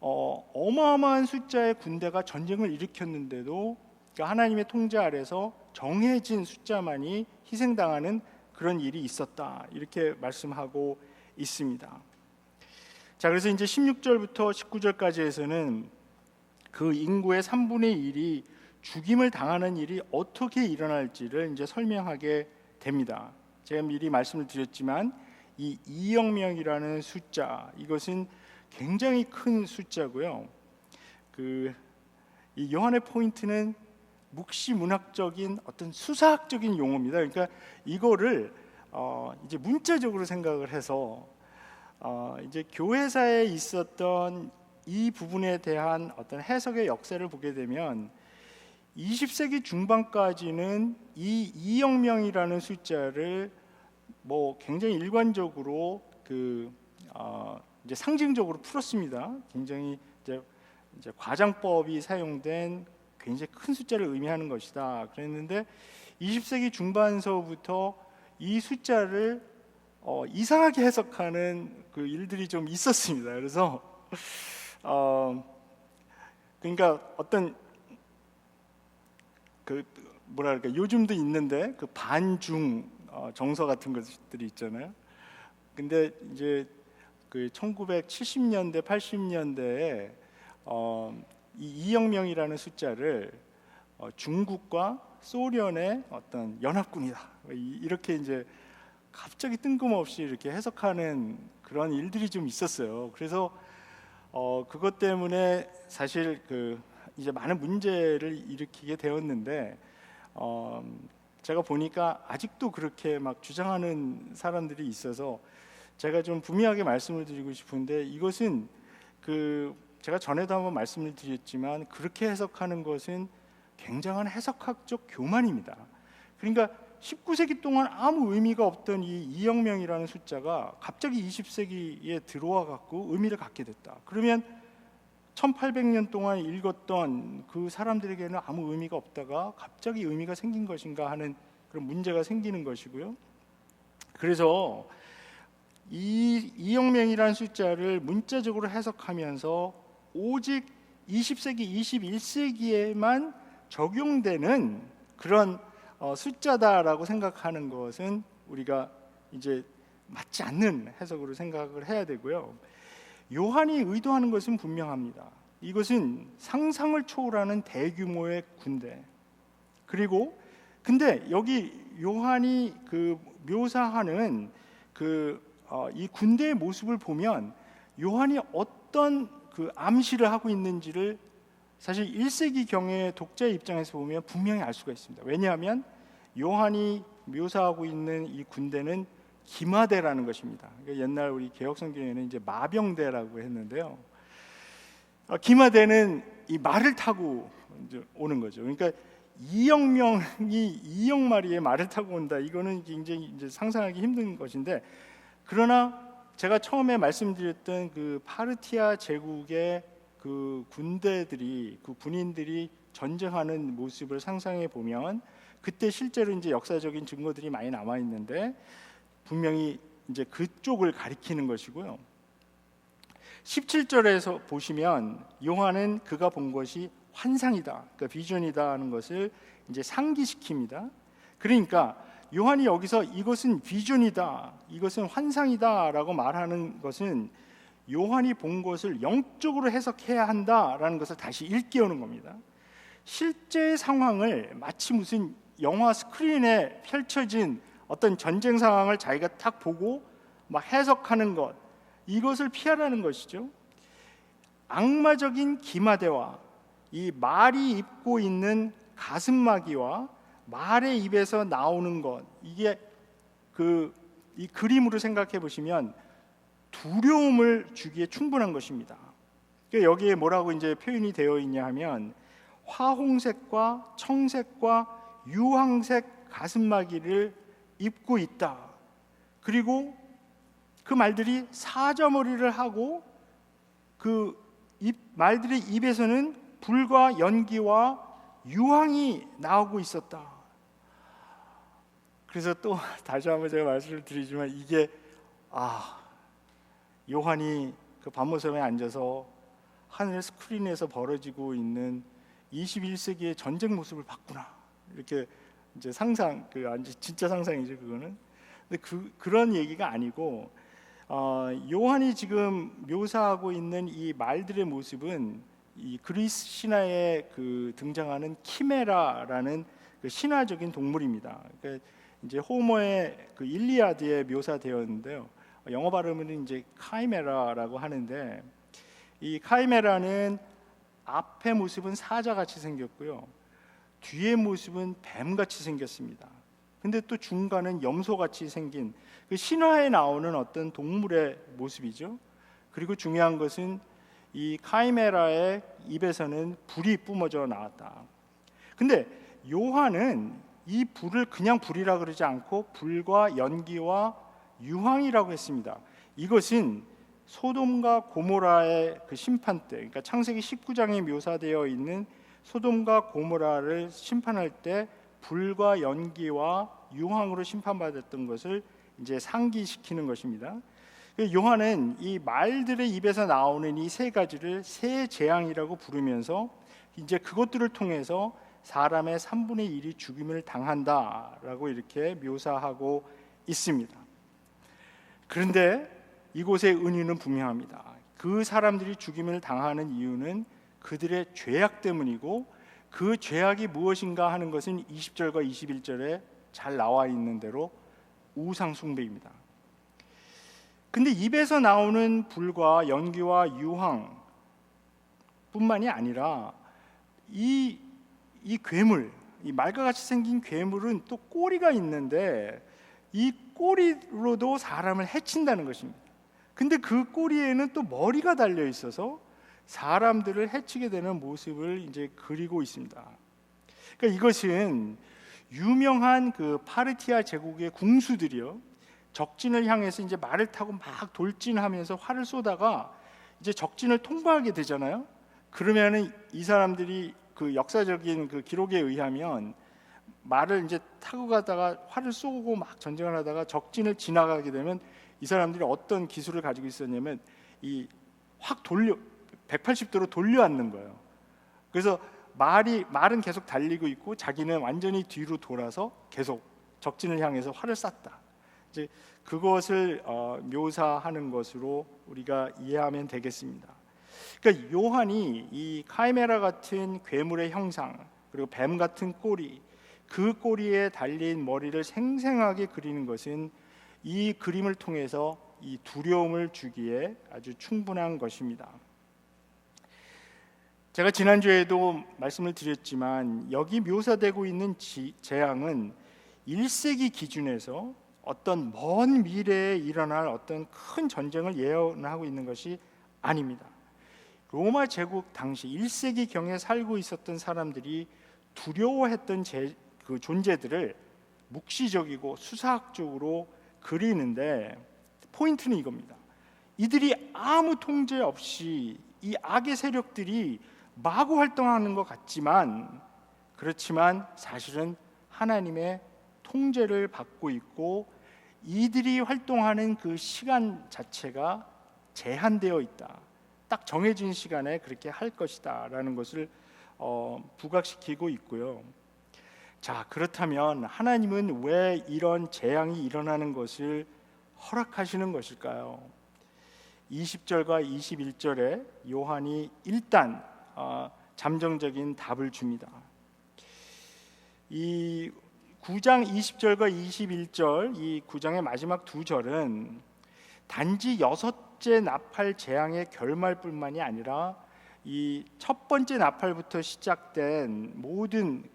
어마어마한 숫자의 군대가 전쟁을 일으켰는데도 그러니까 하나님의 통제 아래서 정해진 숫자만이 희생당하는 그런 일이 있었다, 이렇게 말씀하고 있습니다. 자, 그래서 이제 16절부터 19절까지에서는 그 인구의 3분의 1이 죽임을 당하는 일이 어떻게 일어날지를 이제 설명하게 됩니다. 제가 미리 말씀을 드렸지만 이 2억 명이라는 숫자, 이것은 굉장히 큰 숫자고요. 이 요한의 포인트는 묵시 문학적인 어떤 수사학적인 용어입니다. 그러니까 이거를 이제 문자적으로 생각을 해서 이제 교회사에 있었던 이 부분에 대한 어떤 해석의 역사를 보게 되면 20세기 중반까지는 이 2억 명이라는 숫자를 뭐 굉장히 일관적으로 이제 상징적으로 풀었습니다. 굉장히 이제 과장법이 사용된 굉장히 큰 숫자를 의미하는 것이다 그랬는데, 20세기 중반서부터 이 숫자를 이상하게 해석하는 그 일들이 좀 있었습니다. 그래서 그러니까 어떤 그 뭐랄까 요즘도 있는데 그 반중 정서 같은 것들이 있잖아요. 근데 이제 그 1970년대 80년대에 이 2억 명이라는 숫자를 중국과 소련의 어떤 연합군이다, 이렇게 이제 갑자기 뜬금없이 이렇게 해석하는 그런 일들이 좀 있었어요. 그래서 그것 때문에 사실 이제 많은 문제를 일으키게 되었는데, 제가 보니까 아직도 그렇게 막 주장하는 사람들이 있어서 제가 좀 분명하게 말씀을 드리고 싶은데, 이것은 제가 전에도 한번 말씀을 드렸지만 그렇게 해석하는 것은 굉장한 해석학적 교만입니다. 그러니까 19세기 동안 아무 의미가 없던 이 2억 명이라는 숫자가 갑자기 20세기에 들어와 갖고 의미를 갖게 됐다. 그러면 1800년 동안 읽었던 그 사람들에게는 아무 의미가 없다가 갑자기 의미가 생긴 것인가 하는 그런 문제가 생기는 것이고요. 그래서 이 2억 명이라는 숫자를 문자적으로 해석하면서 오직 20세기, 21세기에만 적용되는 그런 숫자다라고 생각하는 것은 우리가 이제 맞지 않는 해석으로 생각을 해야 되고요. 요한이 의도하는 것은 분명합니다. 이것은 상상을 초월하는 대규모의 군대. 그리고 근데 여기 요한이 묘사하는 이 군대의 모습을 보면 요한이 어떤 암시를 하고 있는지를 사실 1세기 경의 독자의 입장에서 보면 분명히 알 수가 있습니다. 왜냐하면 요한이 묘사하고 있는 이 군대는 기마대라는 것입니다. 그러니까 옛날 우리 개혁성경에는 이제 마병대라고 했는데요. 기마대는 이 말을 타고 이제 오는 거죠. 그러니까 2억 명이 2억 마리의 말을 타고 온다. 이거는 굉장히 이제 상상하기 힘든 것인데, 그러나 제가 처음에 말씀드렸던 그 파르티아 제국의 그 군대들이, 그 군인들이 전쟁하는 모습을 상상해 보면 그때 실제로 이제 역사적인 증거들이 많이 남아 있는데 분명히 이제 그쪽을 가리키는 것이고요. 17절에서 보시면 요한은 그가 본 것이 환상이다, 그러니까 비전이다 하는 것을 이제 상기시킵니다. 그러니까 요한이 여기서 이것은 비전이다, 이것은 환상이다라고 말하는 것은 요한이 본 것을 영적으로 해석해야 한다라는 것을 다시 일깨우는 겁니다. 실제 상황을 마치 무슨 영화 스크린에 펼쳐진 어떤 전쟁 상황을 자기가 딱 보고 막 해석하는 것, 이것을 피하라는 것이죠. 악마적인 기마대와 이 말이 입고 있는 가슴마기와 말의 입에서 나오는 것, 이게 이 그림으로 생각해 보시면 두려움을 주기에 충분한 것입니다. 그러니까 여기에 뭐라고 이제 표현이 되어 있냐 하면 화홍색과 청색과 유황색 가슴마기를 입고 있다. 그리고 그 말들이 사자머리를 하고 말들의 입에서는 불과 연기와 유황이 나오고 있었다. 그래서 또 다시 한번 제가 말씀을 드리지만 이게 요한이 그 반모섬에 앉아서 하늘 스크린에서 벌어지고 있는 21세기의 전쟁 모습을 봤구나, 이렇게 이제 상상, 진짜 상상이죠 그거는. 근데 그런 얘기가 아니고 요한이 지금 묘사하고 있는 이 말들의 모습은 이 그리스 신화에 등장하는 키메라라는 그 신화적인 동물입니다. 그러니까 이제 호머의 일리아드에 묘사되었는데요. 영어 발음은 이제 카이메라라고 하는데, 이 카이메라는 앞의 모습은 사자같이 생겼고요, 뒤의 모습은 뱀같이 생겼습니다. 근데 또 중간은 염소같이 생긴 그 신화에 나오는 어떤 동물의 모습이죠. 그리고 중요한 것은 이 카이메라의 입에서는 불이 뿜어져 나왔다. 근데 요한은 이 불을 그냥 불이라 그러지 않고 불과 연기와 유황이라고 했습니다. 이것은 소돔과 고모라의 그 심판 때, 그러니까 창세기 19장에 묘사되어 있는 소돔과 고모라를 심판할 때 불과 연기와 유황으로 심판받았던 것을 이제 상기시키는 것입니다. 요한은 이 말들의 입에서 나오는 이 세 가지를 세 재앙이라고 부르면서 이제 그것들을 통해서 사람의 3분의 1이 죽임을 당한다라고 이렇게 묘사하고 있습니다. 그런데 이곳의 은유는 분명합니다. 그 사람들이 죽임을 당하는 이유는 그들의 죄악 때문이고, 그 죄악이 무엇인가 하는 것은 20절과 21절에 잘 나와 있는 대로 우상 숭배입니다. 근데 입에서 나오는 불과 연기와 유황 뿐만이 아니라 이 괴물, 이 말과 같이 생긴 괴물은 또 꼬리가 있는데 이 꼬리로도 사람을 해친다는 것입니다. 근데 그 꼬리에는 또 머리가 달려 있어서 사람들을 해치게 되는 모습을 이제 그리고 있습니다. 그러니까 이것은 유명한 그 파르티아 제국의 궁수들이요, 적진을 향해서 이제 말을 타고 막 돌진하면서 활을 쏘다가 이제 적진을 통과하게 되잖아요. 그러면은 이 사람들이 그 역사적인 그 기록에 의하면 말을 이제 타고 가다가 활을 쏘고 막 전쟁을 하다가 적진을 지나가게 되면 이 사람들이 어떤 기술을 가지고 있었냐면 이 확 180도로 돌려 앉는 거예요. 그래서 말은 계속 달리고 있고 자기는 완전히 뒤로 돌아서 계속 적진을 향해서 활을 쐈다. 이제 그것을 묘사하는 것으로 우리가 이해하면 되겠습니다. 그러니까 요한이 이 카이메라 같은 괴물의 형상, 그리고 뱀 같은 꼬리, 그 꼬리에 달린 머리를 생생하게 그리는 것은 이 그림을 통해서 이 두려움을 주기에 아주 충분한 것입니다. 제가 지난주에도 말씀을 드렸지만 여기 묘사되고 있는 재앙은 1세기 기준에서 어떤 먼 미래에 일어날 어떤 큰 전쟁을 예언하고 있는 것이 아닙니다. 로마 제국 당시 1세기경에 살고 있었던 사람들이 두려워했던 그 존재들을 묵시적이고 수사학적으로 그리는데 포인트는 이겁니다. 이들이 아무 통제 없이 이 악의 세력들이 마구 활동하는 것 같지만, 그렇지만 사실은 하나님의 통제를 받고 있고 이들이 활동하는 그 시간 자체가 제한되어 있다. 딱 정해진 시간에 그렇게 할 것이다 라는 것을 부각시키고 있고요. 자, 그렇다면 하나님은 왜 이런 재앙이 일어나는 것을 허락하시는 것일까요? 20절과 21절에 요한이 일단 잠정적인 답을 줍니다. 이 9장 20절과 21절, 이 9장의 마지막 두 절은 단지 여섯째 나팔 재앙의 결말뿐만이 아니라 이 첫 번째 나팔부터 시작된 모든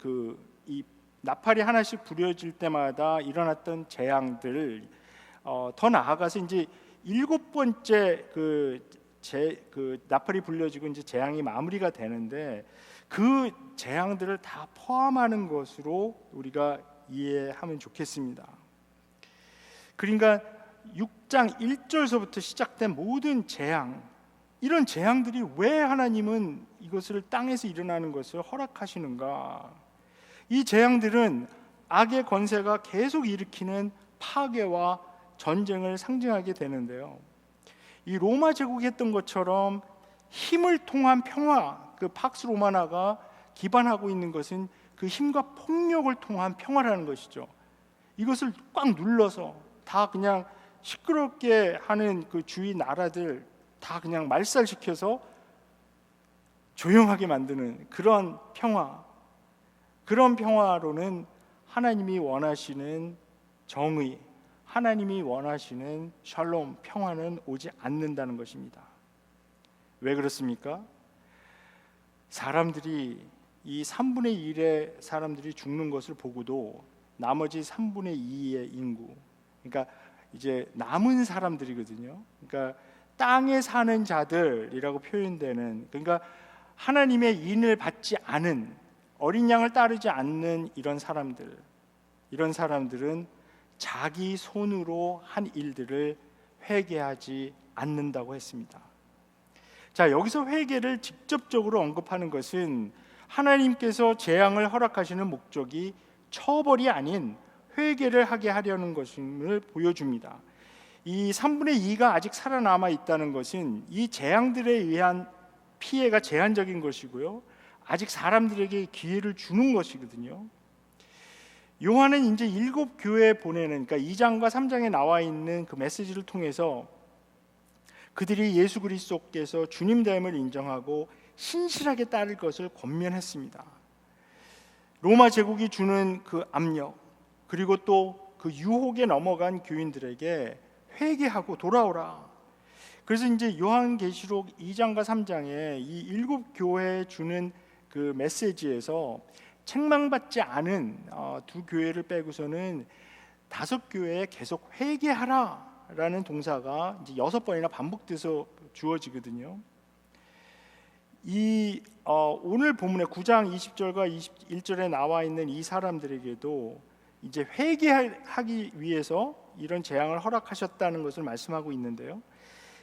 이 나팔이 하나씩 부려질 때마다 일어났던 재앙들, 더 나아가서 이제 일곱 번째 나팔이 불려지고 이제 재앙이 마무리가 되는데 그 재앙들을 다 포함하는 것으로 우리가 이해하면 좋겠습니다. 그러니까 6장 1절서부터 시작된 모든 재앙, 이런 재앙들이 왜 하나님은 이것을 땅에서 일어나는 것을 허락하시는가? 이 재앙들은 악의 권세가 계속 일으키는 파괴와 전쟁을 상징하게 되는데요. 이 로마 제국이 했던 것처럼 힘을 통한 평화, 그 팍스 로마나가 기반하고 있는 것은 그 힘과 폭력을 통한 평화라는 것이죠. 이것을 꽉 눌러서 다 그냥 시끄럽게 하는 그 주위 나라들 다 그냥 말살시켜서 조용하게 만드는 그런 평화, 그런 평화로는 하나님이 원하시는 정의, 하나님이 원하시는 샬롬, 평화는 오지 않는다는 것입니다. 왜 그렇습니까? 사람들이 이 3분의 1의 사람들이 죽는 것을 보고도 나머지 3분의 2의 인구, 그러니까 이제 남은 사람들이거든요. 그러니까 땅에 사는 자들이라고 표현되는, 그러니까 하나님의 인을 받지 않은, 어린 양을 따르지 않는 이런 사람들은 자기 손으로 한 일들을 회개하지 않는다고 했습니다. 자, 여기서 회개를 직접적으로 언급하는 것은 하나님께서 재앙을 허락하시는 목적이 처벌이 아닌 회개를 하게 하려는 것임을 보여줍니다. 이 3분의 2가 아직 살아남아 있다는 것은 이 재앙들에 의한 피해가 제한적인 것이고요, 아직 사람들에게 기회를 주는 것이거든요. 요한은 이제 7교회에 보내는, 그러니까 2장과 3장에 나와 있는 그 메시지를 통해서 그들이 예수 그리스도께서 주님 됨을 인정하고 신실하게 따를 것을 권면했습니다. 로마 제국이 주는 그 압력, 그리고 또 그 유혹에 넘어간 교인들에게 회개하고 돌아오라. 그래서 이제 요한계시록 2장과 3장에 이 7교회에 주는 그 메시지에서 책망받지 않은 두 교회를 빼고서는 5교회에 계속 회개하라라는 동사가 이제 6번이나 반복돼서 주어지거든요. 이 오늘 본문의 9장 20절과 21절에 나와 있는 이 사람들에게도 이제 회개하기 위해서 이런 재앙을 허락하셨다는 것을 말씀하고 있는데요.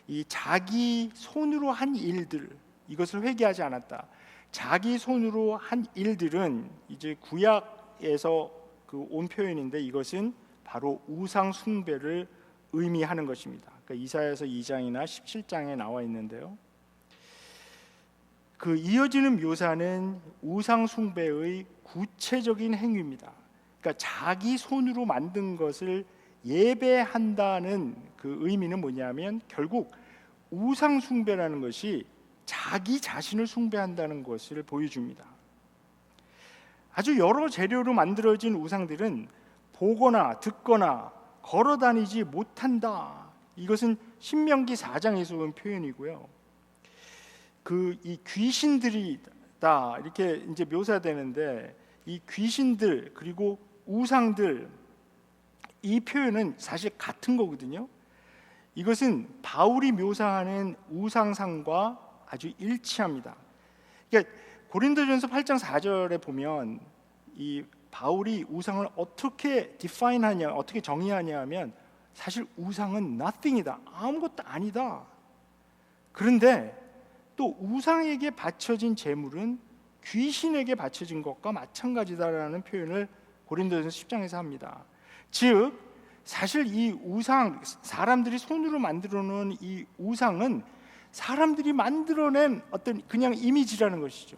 이 자기 손으로 한 일들, 이것을 회개하지 않았다. 자기 손으로 한 일들은 이제 구약에서 그 온 표현인데 이것은 바로 우상 숭배를 의미하는 것입니다. 그러니까 이사야서 2장이나 17장에 나와 있는데요. 그 이어지는 묘사는 우상 숭배의 구체적인 행위입니다. 그러니까 자기 손으로 만든 것을 예배한다는 그 의미는 뭐냐면 결국 우상 숭배라는 것이 자기 자신을 숭배한다는 것을 보여줍니다. 아주 여러 재료로 만들어진 우상들은 보거나 듣거나 걸어 다니지 못한다. 이것은 신명기 4장에서 온 표현이고요. 이 귀신들이다 이렇게 이제 묘사되는데, 이 귀신들 그리고 우상들, 이 표현은 사실 같은 거거든요. 이것은 바울이 묘사하는 우상상과 아주 일치합니다. 그러니까 고린도전서 8장 4절에 보면 이 바울이 우상을 어떻게 디파인하냐, 어떻게 정의하냐 하면 사실 우상은 nothing이다, 아무것도 아니다. 그런데 또 우상에게 바쳐진 제물은 귀신에게 바쳐진 것과 마찬가지다라는 표현을 고린도전서 10장에서 합니다. 즉 사실 이 우상, 사람들이 손으로 만들어 놓은 이 우상은 사람들이 만들어낸 어떤 그냥 이미지라는 것이죠.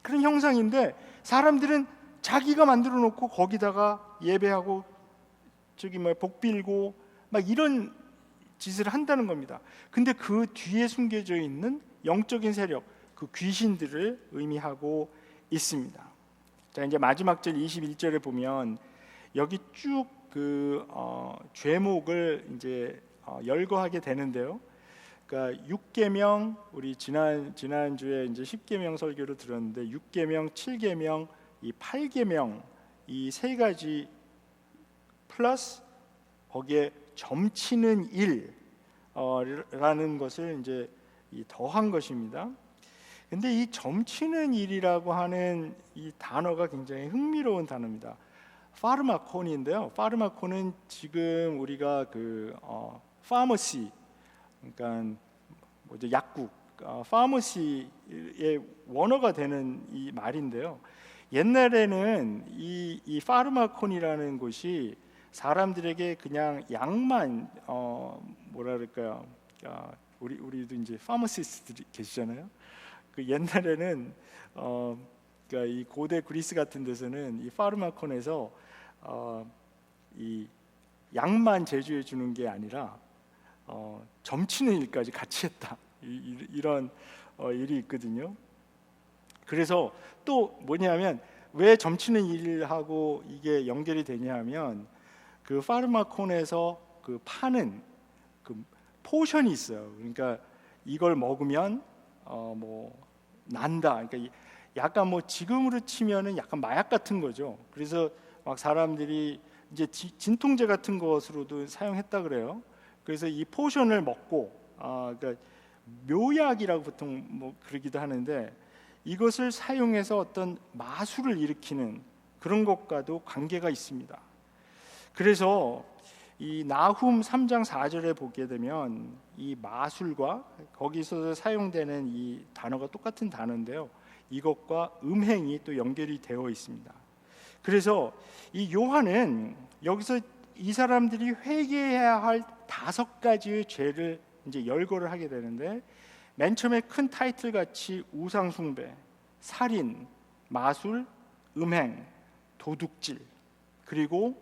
그런 형상인데 사람들은 자기가 만들어 놓고 거기다가 예배하고 저기 뭐 복빌고 막 이런 짓을 한다는 겁니다. 근데 그 뒤에 숨겨져 있는 영적인 세력, 그 귀신들을 의미하고 있습니다. 자, 이제 마지막 절 21절에 보면 여기 쭉 그 죄목을 이제 열거하게 되는데요. 그러니까 6계명, 우리 지난주에 이제 10계명 설교를 들었는데 6계명, 7계명, 이 8계명 이 세 가지 플러스 거기에 점치는 일라는 것을 이제 더한 것입니다. 근데 이 점치는 일이라고 하는 이 단어가 굉장히 흥미로운 단어입니다. 파르마콘인데요. 파르마콘은 지금 우리가 그 파머시, 그러니까 뭐죠, 약국, 파머시의 원어가 되는 이 말인데요. 옛날에는 이 파르마콘이라는 곳이 사람들에게 그냥 약만 뭐라 그럴까요? 우리도 이제 파머시스트들이 계시잖아요. 그 옛날에는 그러니까 이 고대 그리스 같은 데서는 이 파르마콘에서 이 약만 제조해 주는 게 아니라 점치는 일까지 같이 했다. 이런 일이 있거든요. 그래서 또 뭐냐면 왜 점치는 일하고 이게 연결이 되냐면 그 파르마콘에서 그 파는 그 포션이 있어요. 그러니까 이걸 먹으면 뭐 난다. 그러니까 약간 뭐 지금으로 치면은 약간 마약 같은 거죠. 그래서 막 사람들이 이제 진통제 같은 것으로도 사용했다 그래요. 그래서 이 포션을 먹고 그러니까 묘약이라고 보통 뭐 그러기도 하는데 이것을 사용해서 어떤 마술을 일으키는 그런 것과도 관계가 있습니다. 그래서 이 나훔 3장 4절에 보게 되면 이 마술과 거기서 사용되는 이 단어가 똑같은 단어인데요. 이것과 음행이 또 연결이 되어 있습니다. 그래서 이 요한은 여기서 이 사람들이 회개해야 할 5가지의 죄를 이제 열거를 하게 되는데 맨 처음에 큰 타이틀 같이 우상 숭배, 살인, 마술, 음행, 도둑질, 그리고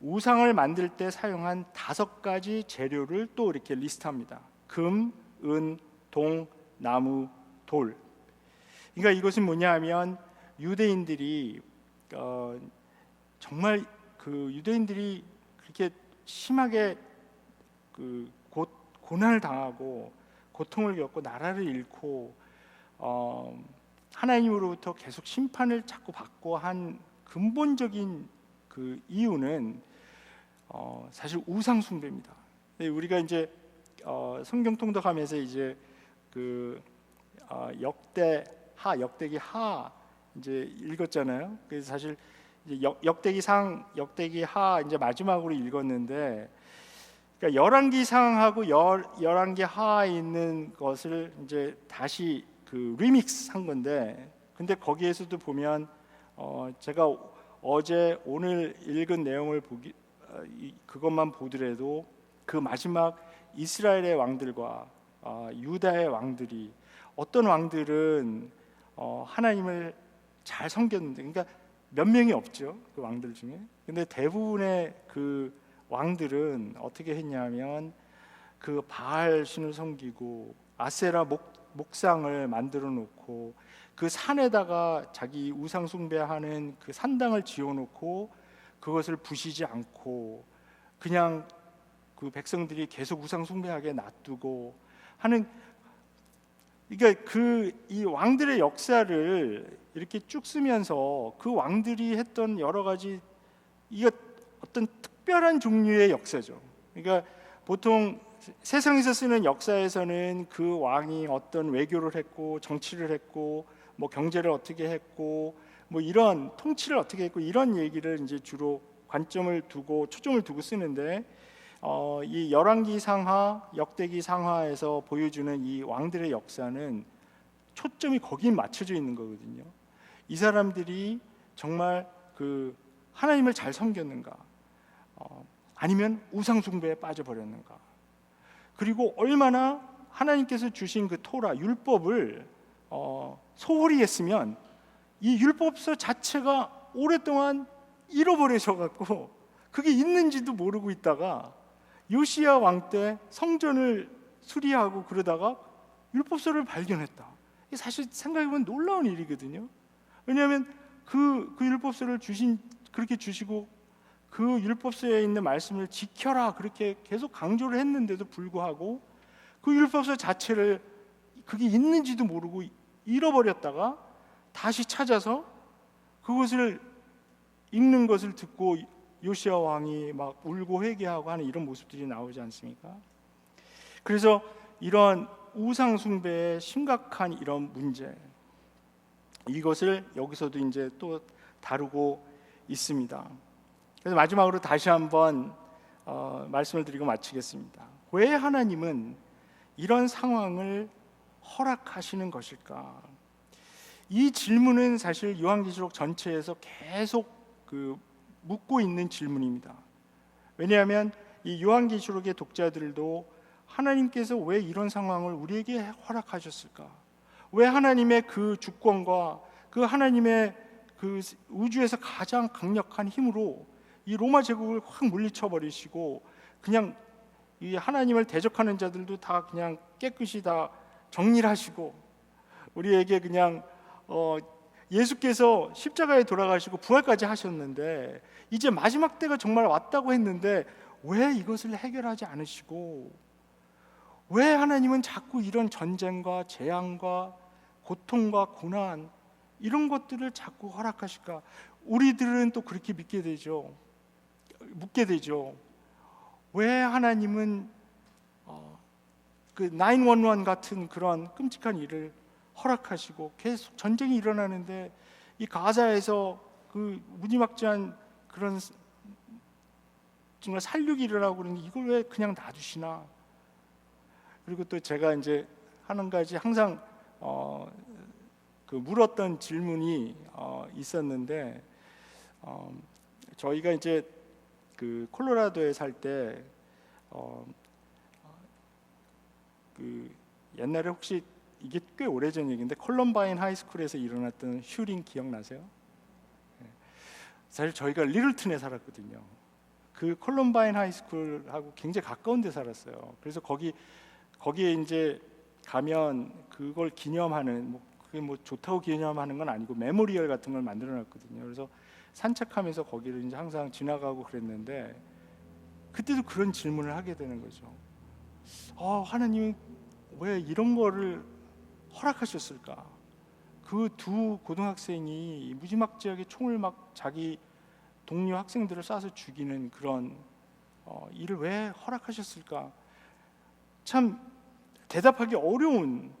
우상을 만들 때 사용한 5가지 재료를 또 이렇게 리스트합니다. 금, 은, 동, 나무, 돌. 그러니까 이것은 뭐냐 하면 유대인들이 정말 그 유대인들이 그렇게 심하게 그 고난을 당하고 고통을 겪고 나라를 잃고 하나님으로부터 계속 심판을 자꾸 받고 한 근본적인 그 이유는 사실 우상 숭배입니다. 우리가 이제 성경 통독하면서 이제 그 역대기 하 이제 읽었잖아요. 그래서 사실 이제 역대기상, 역대기하 이제 마지막으로 읽었는데, 그러니까 열왕기상하고 열왕기하에 있는 것을 이제 다시 그 리믹스 한 건데, 근데 거기에서도 보면 제가 어제 오늘 읽은 내용을 그것만 보더라도 그 마지막 이스라엘의 왕들과 유다의 왕들이 어떤 왕들은 하나님을 잘 섬겼는데, 그러니까 몇 명이 없죠, 그 왕들 중에. 근데 대부분의 그 왕들은 어떻게 했냐면 그 바알 신을 섬기고 아세라 목상을 만들어 놓고 그 산에다가 자기 우상 숭배하는 그 산당을 지어 놓고 그것을 부시지 않고 그냥 그 백성들이 계속 우상 숭배하게 놔두고 하는, 그러니까 이 왕들의 역사를 이렇게 쭉 쓰면서 그 왕들이 했던 여러 가지, 이거 어떤 특별한 종류의 역사죠. 그러니까 보통 세상에서 쓰는 역사에서는 그 왕이 어떤 외교를 했고 정치를 했고 뭐 경제를 어떻게 했고 뭐 이런 통치를 어떻게 했고 이런 얘기를 이제 주로 관점을 두고 초점을 두고 쓰는데 이 열왕기 상하, 역대기 상하에서 보여주는 이 왕들의 역사는 초점이 거기에 맞춰져 있는 거거든요. 이 사람들이 정말 그 하나님을 잘 섬겼는가, 아니면 우상 숭배에 빠져버렸는가, 그리고 얼마나 하나님께서 주신 그 토라 율법을 소홀히 했으면 이 율법서 자체가 오랫동안 잃어버려져 갖고 그게 있는지도 모르고 있다가 요시야 왕 때 성전을 수리하고 그러다가 율법서를 발견했다. 이게 사실 생각해보면 놀라운 일이거든요. 왜냐하면 그 율법서를 그렇게 주시고 그 율법서에 있는 말씀을 지켜라 그렇게 계속 강조를 했는데도 불구하고 그 율법서 자체를 그게 있는지도 모르고 잃어버렸다가 다시 찾아서 그것을 읽는 것을 듣고 요시야 왕이 막 울고 회개하고 하는 이런 모습들이 나오지 않습니까? 그래서 이런 우상 숭배의 심각한 이런 문제, 이것을 여기서도 이제 또 다루고 있습니다. 그래서 마지막으로 다시 한번 말씀을 드리고 마치겠습니다. 왜 하나님은 이런 상황을 허락하시는 것일까? 이 질문은 사실 요한계시록 전체에서 계속 묻고 있는 질문입니다. 왜냐하면 이 요한계시록의 독자들도 하나님께서 왜 이런 상황을 우리에게 허락하셨을까? 왜 하나님의 그 주권과 그 하나님의 그 우주에서 가장 강력한 힘으로 이 로마 제국을 확 물리쳐 버리시고 그냥 이 하나님을 대적하는 자들도 다 그냥 깨끗이 다 정리를 하시고 우리에게 그냥 예수께서 십자가에 돌아가시고 부활까지 하셨는데 이제 마지막 때가 정말 왔다고 했는데 왜 이것을 해결하지 않으시고 왜 하나님은 자꾸 이런 전쟁과 재앙과 고통과 고난 이런 것들을 자꾸 허락하실까? 우리들은 또 그렇게 묻게 되죠. 왜 하나님은 그 911 같은 그런 끔찍한 일을 허락하시고 계속 전쟁이 일어나는데 이 가자에서 그 무지막지한 그런 정말 살육이 일어나고 그러는데 이걸 왜 그냥 놔두시나? 그리고 또 제가 이제 하는 가지 항상 그 물었던 질문이 있었는데 저희가 이제 그 콜로라도에 살 때 그 옛날에 혹시 이게 꽤 오래전 얘기인데 콜럼바인 하이스쿨에서 일어났던 슈링 기억나세요? 사실 저희가 리틀튼에 살았거든요. 그 콜럼바인 하이스쿨하고 굉장히 가까운 데 살았어요. 그래서 거기에 이제 가면 그걸 기념하는 그게 뭐 좋다고 기념하는 건 아니고 메모리얼 같은 걸 만들어 놨거든요. 그래서 산책하면서 거기를 이제 항상 지나가고 그랬는데 그때도 그런 질문을 하게 되는 거죠. 하나님이 왜 이런 거를 허락하셨을까? 그 두 고등학생이 무지막지하게 총을 막 자기 동료 학생들을 쏴서 죽이는 그런 일을 왜 허락하셨을까? 참 대답하기 어려운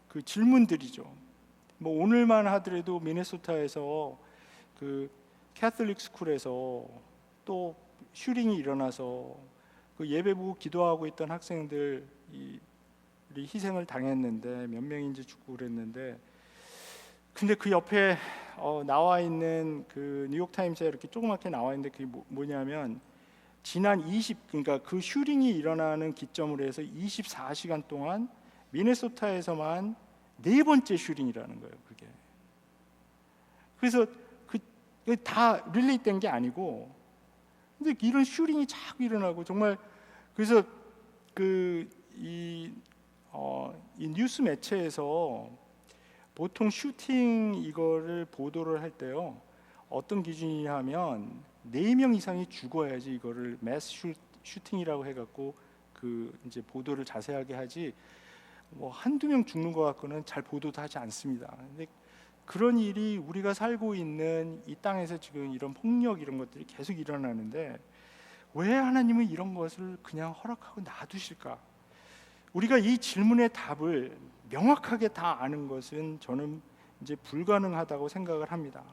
그 질문들이죠. 뭐 오늘만 하더라도 미네소타에서 그 캐톨릭 스쿨에서 또 슈링이 일어나서 그 예배 보고 기도하고 있던 학생들이 희생을 당했는데 몇 명인지 죽고 그랬는데 근데 그 옆에 나와 있는 그 뉴욕 타임스에 이렇게 조그맣게 나와 있는데 그게 뭐냐면 지난 그러니까 그 슈링이 일어나는 기점으로 해서 24시간 동안 미네소타에서만 4번째 슈링이라는 거예요. 그게. 그래서 다 릴레이된 게 아니고, 근데 이런 슈링이 자꾸 일어나고 정말 그래서 이 뉴스 매체에서 보통 슈팅 이거를 보도를 할 때요 어떤 기준이냐면 4명 이상이 죽어야지 이거를 매스 슈팅이라고 해갖고 그 이제 보도를 자세하게 하지 뭐 한두 명 죽는 것 갖고는 잘 보도도 하지 않습니다. 근데 그런 일이 우리가 살고 있는 이 땅에서 지금 이런 폭력 이런 것들이 계속 일어나는데 왜 하나님은 이런 것을 그냥 허락하고 놔두실까? 우리가 이 질문의 답을 명확하게 다 아는 것은 저는 이제 불가능하다고 생각을 합니다.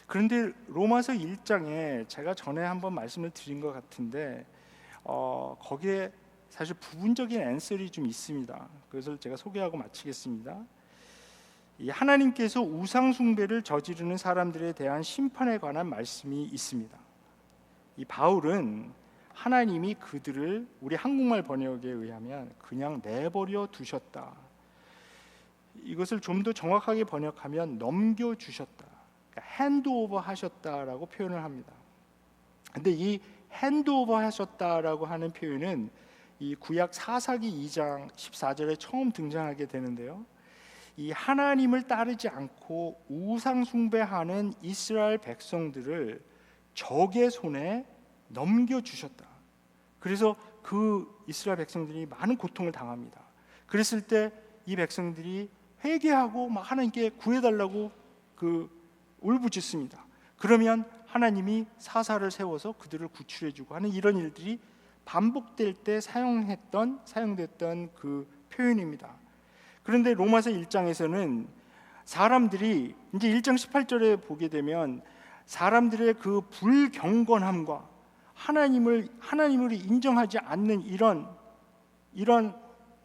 그런데 로마서 1장에 제가 전에 한번 말씀을 드린 것 같은데 거기에 사실 부분적인 앤서리 좀 있습니다. 그것을 제가 소개하고 마치겠습니다. 이 하나님께서 우상 숭배를 저지르는 사람들에 대한 심판에 관한 말씀이 있습니다. 이 바울은 하나님이 그들을 우리 한국말 번역에 의하면 그냥 내버려 두셨다. 이것을 좀 더 정확하게 번역하면 넘겨주셨다, 그러니까 핸드오버 하셨다라고 표현을 합니다. 근데 이 핸드오버 하셨다라고 하는 표현은 이 구약 사사기 2장 14절에 처음 등장하게 되는데요, 이 하나님을 따르지 않고 우상 숭배하는 이스라엘 백성들을 적의 손에 넘겨주셨다. 그래서 그 이스라엘 백성들이 많은 고통을 당합니다. 그랬을 때 이 백성들이 회개하고 막 하나님께 구해달라고 울부짖습니다. 그러면 하나님이 사사를 세워서 그들을 구출해주고 하는 이런 일들이 반복될 때 사용됐던 그 표현입니다. 그런데 로마서 1장에서는 사람들이 이제 1장 18절에 보게 되면 사람들의 그 불경건함과 하나님을 인정하지 않는 이런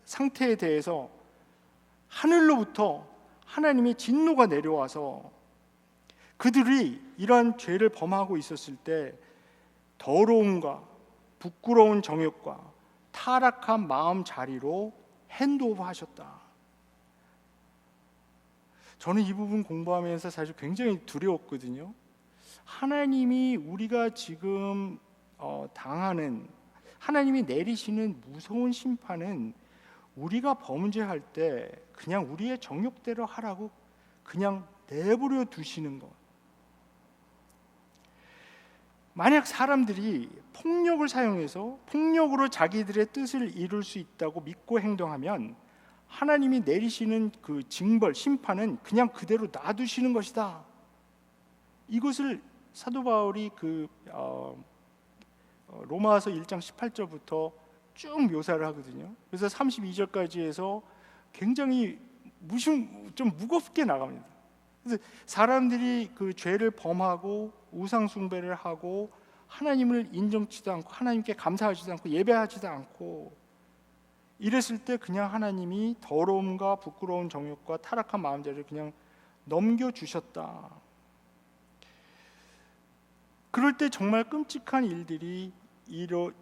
상태에 대해서 하늘로부터 하나님의 진노가 내려와서 그들이 이런 죄를 범하고 있었을 때 더러움과 부끄러운 정욕과 타락한 마음 자리로 핸드오버 하셨다. 저는 이 부분 공부하면서 사실 굉장히 두려웠거든요. 하나님이 우리가 지금 당하는, 하나님이 내리시는 무서운 심판은 우리가 범죄할 때 그냥 우리의 정욕대로 하라고 그냥 내버려 두시는 것. 만약 사람들이 폭력을 사용해서 폭력으로 자기들의 뜻을 이룰 수 있다고 믿고 행동하면 하나님이 내리시는 그 징벌, 심판은 그냥 그대로 놔두시는 것이다. 이것을 사도 바울이 로마서 1장 18절부터 쭉 묘사를 하거든요. 그래서 32절까지 해서 굉장히 좀 무겁게 나갑니다. 그래서 사람들이 그 죄를 범하고 우상 숭배를 하고 하나님을 인정치도 않고 하나님께 감사하지도 않고 예배하지도 않고 이랬을 때 그냥 하나님이 더러움과 부끄러운 정욕과 타락한 마음자리를 그냥 넘겨주셨다. 그럴 때 정말 끔찍한 일들이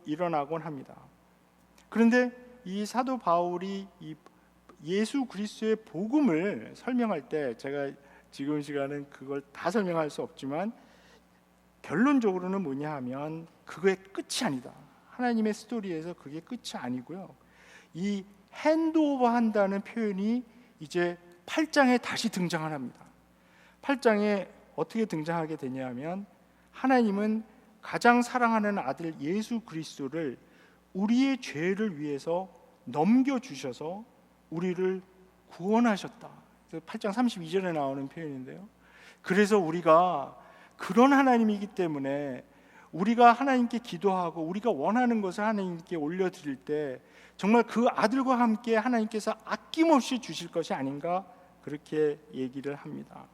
일어나곤 합니다. 그런데 이 사도 바울이 이 예수 그리스도의 복음을 설명할 때, 제가 지금 시간은 그걸 다 설명할 수 없지만 결론적으로는 뭐냐 하면 그게 끝이 아니다. 하나님의 스토리에서 그게 끝이 아니고요, 이 핸드오버 한다는 표현이 이제 8장에 다시 등장을 합니다. 8장에 어떻게 등장하게 되냐 하면 하나님은 가장 사랑하는 아들 예수 그리스도를 우리의 죄를 위해서 넘겨주셔서 우리를 구원하셨다. 8장 32절에 나오는 표현인데요, 그래서 우리가 그런 하나님이기 때문에 우리가 하나님께 기도하고 우리가 원하는 것을 하나님께 올려드릴 때 정말 그 아들과 함께 하나님께서 아낌없이 주실 것이 아닌가, 그렇게 얘기를 합니다.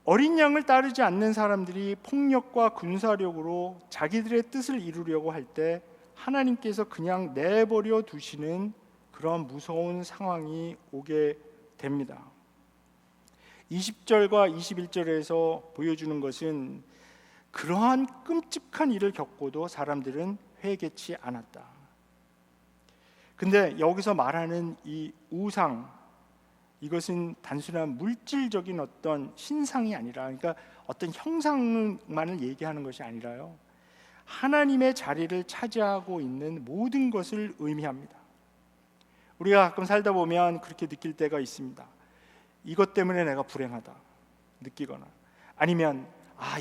어린 양을 따르지 않는 사람들이 폭력과 군사력으로 자기들의 뜻을 이루려고 할 때 하나님께서 그냥 내버려 두시는 그런 무서운 상황이 오게 됩니다. 20절과 21절에서 보여주는 것은 그러한 끔찍한 일을 겪고도 사람들은 회개치 않았다. 근데 여기서 말하는 이 우상, 이것은 단순한 물질적인 어떤 신상이 아니라, 그러니까 어떤 형상만을 얘기하는 것이 아니라요, 하나님의 자리를 차지하고 있는 모든 것을 의미합니다. 우리가 가끔 살다 보면 그렇게 느낄 때가 있습니다. 이것 때문에 내가 불행하다 느끼거나, 아니면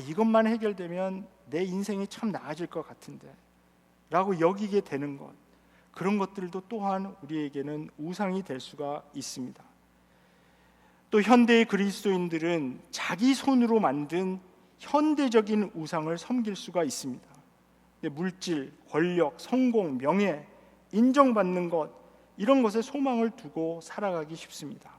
이것만 해결되면 내 인생이 참 나아질 것 같은데 라고 여기게 되는 것, 그런 것들도 또한 우리에게는 우상이 될 수가 있습니다. 또 현대의 그리스도인들은 자기 손으로 만든 현대적인 우상을 섬길 수가 있습니다. 물질, 권력, 성공, 명예, 인정받는 것, 이런 것에 소망을 두고 살아가기 쉽습니다.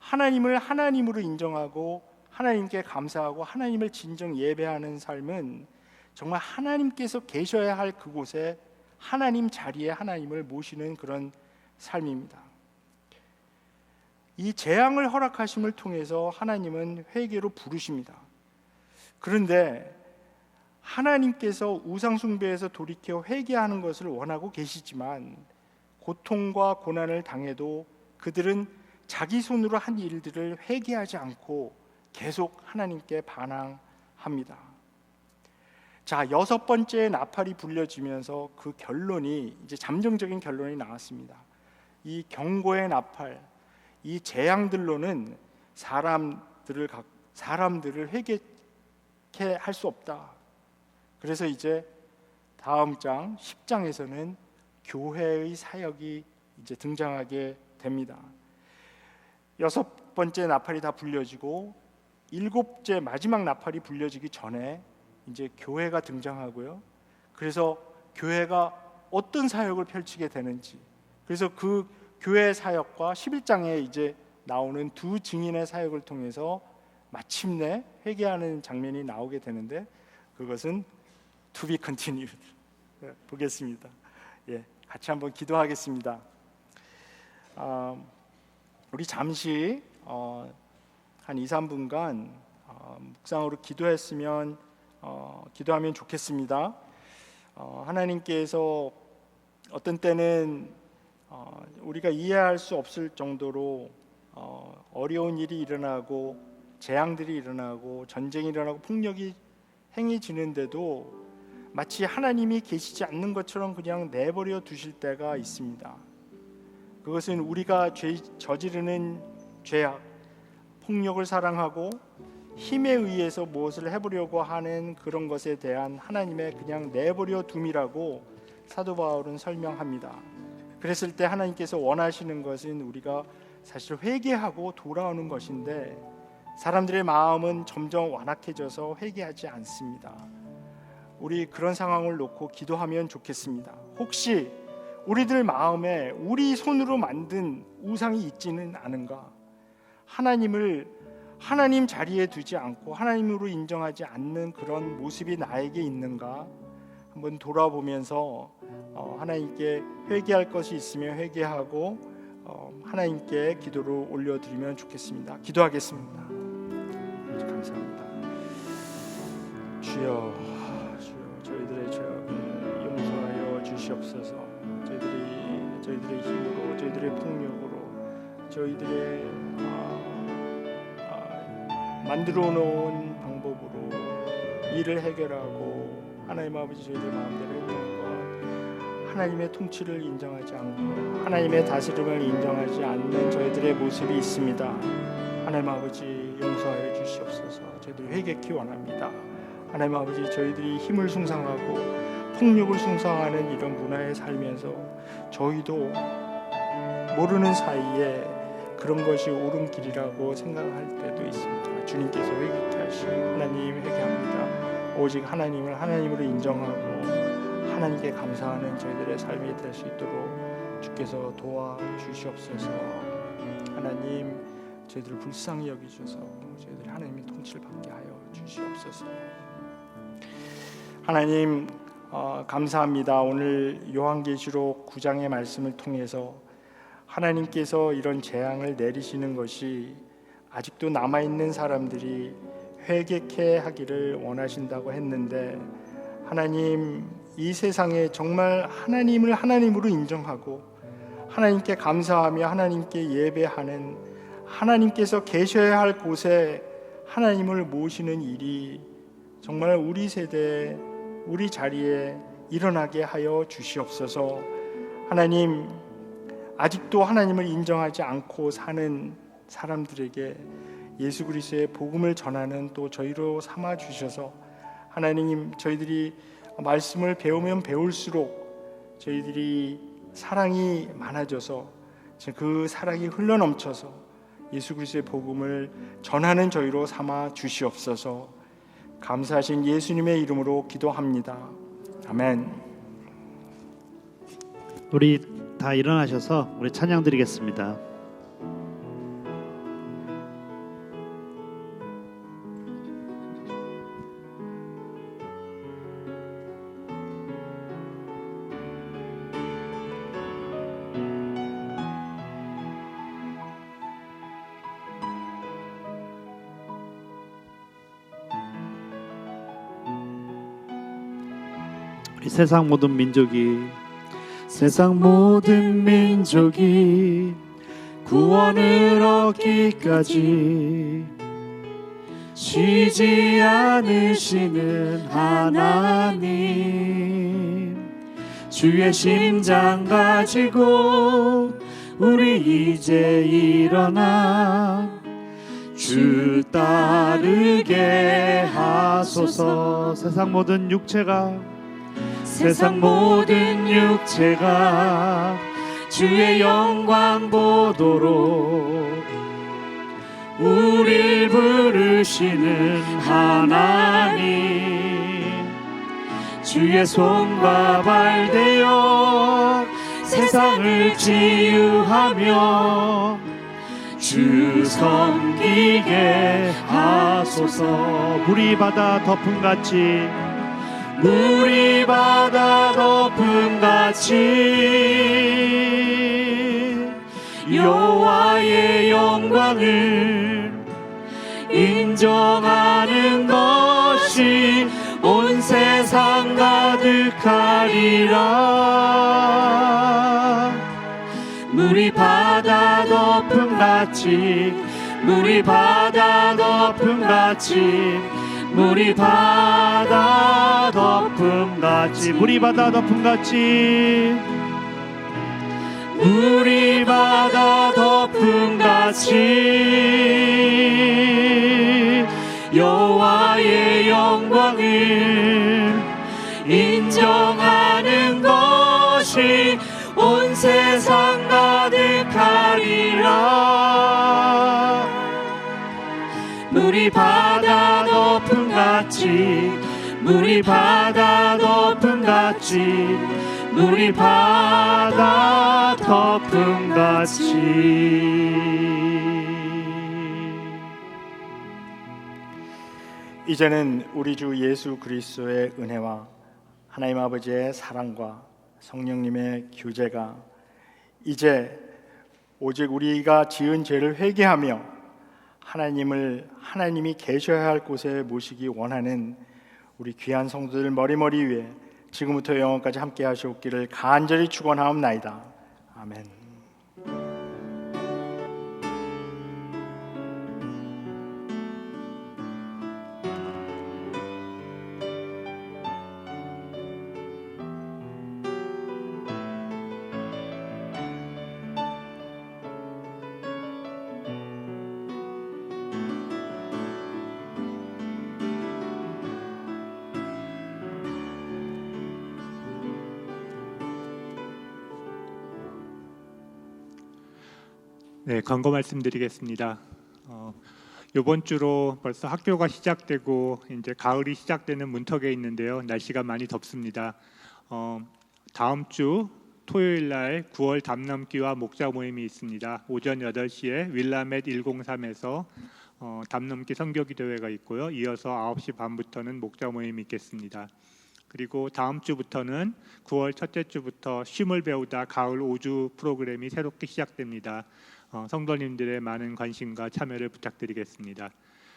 하나님을 하나님으로 인정하고 하나님께 감사하고 하나님을 진정 예배하는 삶은 정말 하나님께서 계셔야 할 그곳에 하나님 자리에 하나님을 모시는 그런 삶입니다. 이 재앙을 허락하심을 통해서 하나님은 회개로 부르십니다. 그런데 하나님께서 우상 숭배에서 돌이켜 회개하는 것을 원하고 계시지만 고통과 고난을 당해도 그들은 자기 손으로 한 일들을 회개하지 않고 계속 하나님께 반항합니다. 자, 여섯 번째 나팔이 불려지면서 그 결론이 이제 잠정적인 결론이 나왔습니다. 이 경고의 나팔, 이 재앙들로는 사람들을 회개케 할 수 없다. 그래서 이제 다음 장 10장에서는 교회의 사역이 이제 등장하게 됩니다. 여섯 번째 나팔이 다 불려지고 일곱째 마지막 나팔이 불려지기 전에 이제 교회가 등장하고요. 그래서 교회가 어떤 사역을 펼치게 되는지, 그래서 그 교회 사역과 11장에 이제 나오는 두 증인의 사역을 통해서 마침내 회개하는 장면이 나오게 되는데, 그것은 to be continued. 보겠습니다. 예, 같이 한번 기도하겠습니다. 우리 잠시 한 2, 3분간 묵상으로 기도하면 좋겠습니다. 하나님께서 어떤 때는 우리가 이해할 수 없을 정도로 어려운 일이 일어나고 재앙들이 일어나고 전쟁이 일어나고 폭력이 행해지는데도 마치 하나님이 계시지 않는 것처럼 그냥 내버려 두실 때가 있습니다. 그것은 우리가 저지르는 죄악, 폭력을 사랑하고 힘에 의해서 무엇을 해보려고 하는 그런 것에 대한 하나님의 그냥 내버려 둠이라고 사도 바울은 설명합니다. 그랬을 때 하나님께서 원하시는 것은 우리가 사실 회개하고 돌아오는 것인데, 사람들의 마음은 점점 완악해져서 회개하지 않습니다. 우리 그런 상황을 놓고 기도하면 좋겠습니다. 혹시 우리들 마음에 우리 손으로 만든 우상이 있지는 않은가? 하나님을 하나님 자리에 두지 않고 하나님으로 인정하지 않는 그런 모습이 나에게 있는가? 한번 돌아보면서 하나님께 회개할 것이 있으면 회개하고 하나님께 기도를 올려드리면 좋겠습니다. 기도하겠습니다. 감사합니다. 주여, 저희들의 죄악을 용서하여 주시옵소서. 저희들의 힘으로, 저희들의 폭력으로, 저희들의 만들어 놓은 방법으로 일을 해결하고 하나님 아버지 저희들 마음대로 했던 것, 하나님의 통치를 인정하지 않고 하나님의 다스림을 인정하지 않는 저희들의 모습이 있습니다. 하나님 아버지 용서하여 주시옵소서. 저희들 회개케 원합니다. 하나님 아버지 저희들이 힘을 숭상하고 폭력을 숭상하는 이런 문화에 살면서 저희도 모르는 사이에 그런 것이 옳은 길이라고 생각할 때도 있습니다. 주님께서 회개케 하시고 하나님 회개합니다. 오직 하나님을 하나님으로 인정하고 하나님께 감사하는 저희들의 삶이 될 수 있도록 주께서 도와주시옵소서. 하나님 저희들을 불쌍히 여기셔서 저희들이 하나님의 통치를 받게 하여 주시옵소서. 하나님 감사합니다. 오늘 요한계시록 9장의 말씀을 통해서 하나님께서 이런 재앙을 내리시는 것이 아직도 남아있는 사람들이 회개케 하기를 원하신다고 했는데, 하나님 이 세상에 정말 하나님을 하나님으로 인정하고 하나님께 감사하며 하나님께 예배하는, 하나님께서 계셔야 할 곳에 하나님을 모시는 일이 정말 우리 세대 우리 자리에 일어나게 하여 주시옵소서. 하나님 아직도 하나님을 인정하지 않고 사는 사람들에게 예수 그리스도의 복음을 전하는 또 저희로 삼아 주셔서, 하나님 저희들이 말씀을 배우면 배울수록 저희들이 사랑이 많아져서 그 사랑이 흘러넘쳐서 예수 그리스도의 복음을 전하는 저희로 삼아 주시옵소서. 감사하신 예수님의 이름으로 기도합니다. 아멘. 우리 다 일어나셔서 우리 찬양 드리겠습니다. 우리 세상 모든 민족이 구원을 얻기까지 쉬지 않으시는 하나님, 주의 심장 가지고 우리 이제 일어나 주 따르게 하소서. 세상 모든 육체가 주의 영광 보도록 우릴 부르시는 하나님, 주의 손과 발 되어 세상을 치유하며 주 섬기게 하소서. 물이 바다 덮음같이 물이 바다 덮음같이 여호와의 영광을 인정하는 것이 온 세상 가득하리라. 물이 바다 덮음같이 물이 바다 덮음같이 물이 바다 덮음같이 물이 바다 덮음같이 물이 바다 덮음같이 여호와의 영광을 인정하는 것이 온 세상 가득하리라. 물이 바다 덮음같이 물이 바다 덮음같이 물이 바다 덮음같이. 이제는 우리 주 예수 그리스도의 은혜와 하나님 아버지의 사랑과 성령님의 교제가 이제 오직 우리가 지은 죄를 회개하며 하나님이 계셔야 할 곳에 모시기 원하는 우리 귀한 성도들 머리머리 위에 지금부터 영원까지 함께 하시옵기를 간절히 축원하옵나이다. 아멘. 네, 광고 말씀드리겠습니다. 이번 주로 벌써 학교가 시작되고 이제 가을이 시작되는 문턱에 있는데요. 날씨가 많이 덥습니다. 다음 주 토요일 날 9월 담넘기와 목자 모임이 있습니다. 오전 8시에 윌라멧 103에서 담넘기 선교기도회가 있고요. 이어서 9시 반부터는 목자 모임이 있겠습니다. 그리고 다음 주부터는 9월 첫째 주부터 쉼을 배우다 가을 5주 프로그램이 새롭게 시작됩니다. 성도님들의 많은 관심과 참여를 부탁드리겠습니다.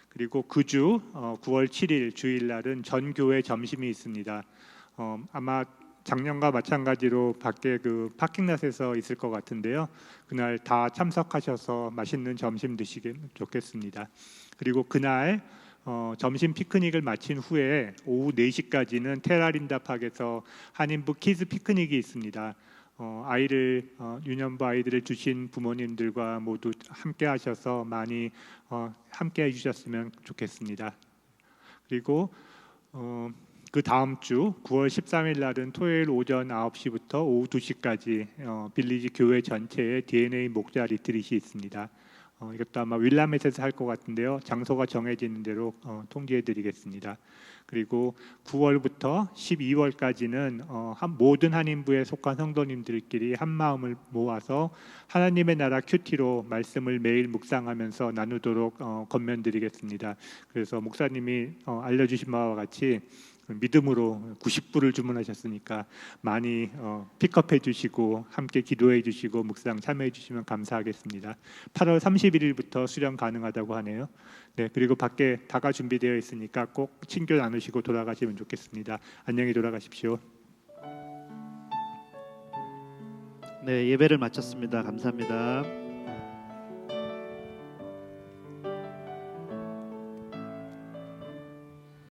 그리고 그 주 9월 7일 주일날은 전 교회 점심이 있습니다. 아마 작년과 마찬가지로 밖에 그 파킹랏에서 있을 것 같은데요. 그날 다 참석하셔서 맛있는 점심 드시면 좋겠습니다. 그리고 그날 점심 피크닉을 마친 후에 오후 4시까지는 테라린다 팍에서 한인부 키즈 피크닉이 있습니다. 유년부 아이들을 주신 부모님들과 모두 함께 하셔서 많이 함께 해주셨으면 좋겠습니다. 그리고 그 다음 주 9월 13일 날은 토요일 오전 9시부터 오후 2시까지 빌리지 교회 전체에 DNA 목자 리트릿이 있습니다. 이것도 아마 윌라멧에서 할 것 같은데요. 장소가 정해지는 대로 통지해드리겠습니다. 그리고 9월부터 12월까지는 모든 한인부에 속한 성도님들끼리 한 마음을 모아서 하나님의 나라 큐티로 말씀을 매일 묵상하면서 나누도록 권면드리겠습니다. 그래서 목사님이 알려주신 바와 같이 믿음으로 90불을 주문하셨으니까 많이 픽업해 주시고 함께 기도해 주시고 묵상 참여해 주시면 감사하겠습니다. 8월 31일부터 수령 가능하다고 하네요. 네, 그리고 밖에 다가 준비되어 있으니까 꼭 친교 나누시고 돌아가시면 좋겠습니다. 안녕히 돌아가십시오. 네, 예배를 마쳤습니다. 감사합니다.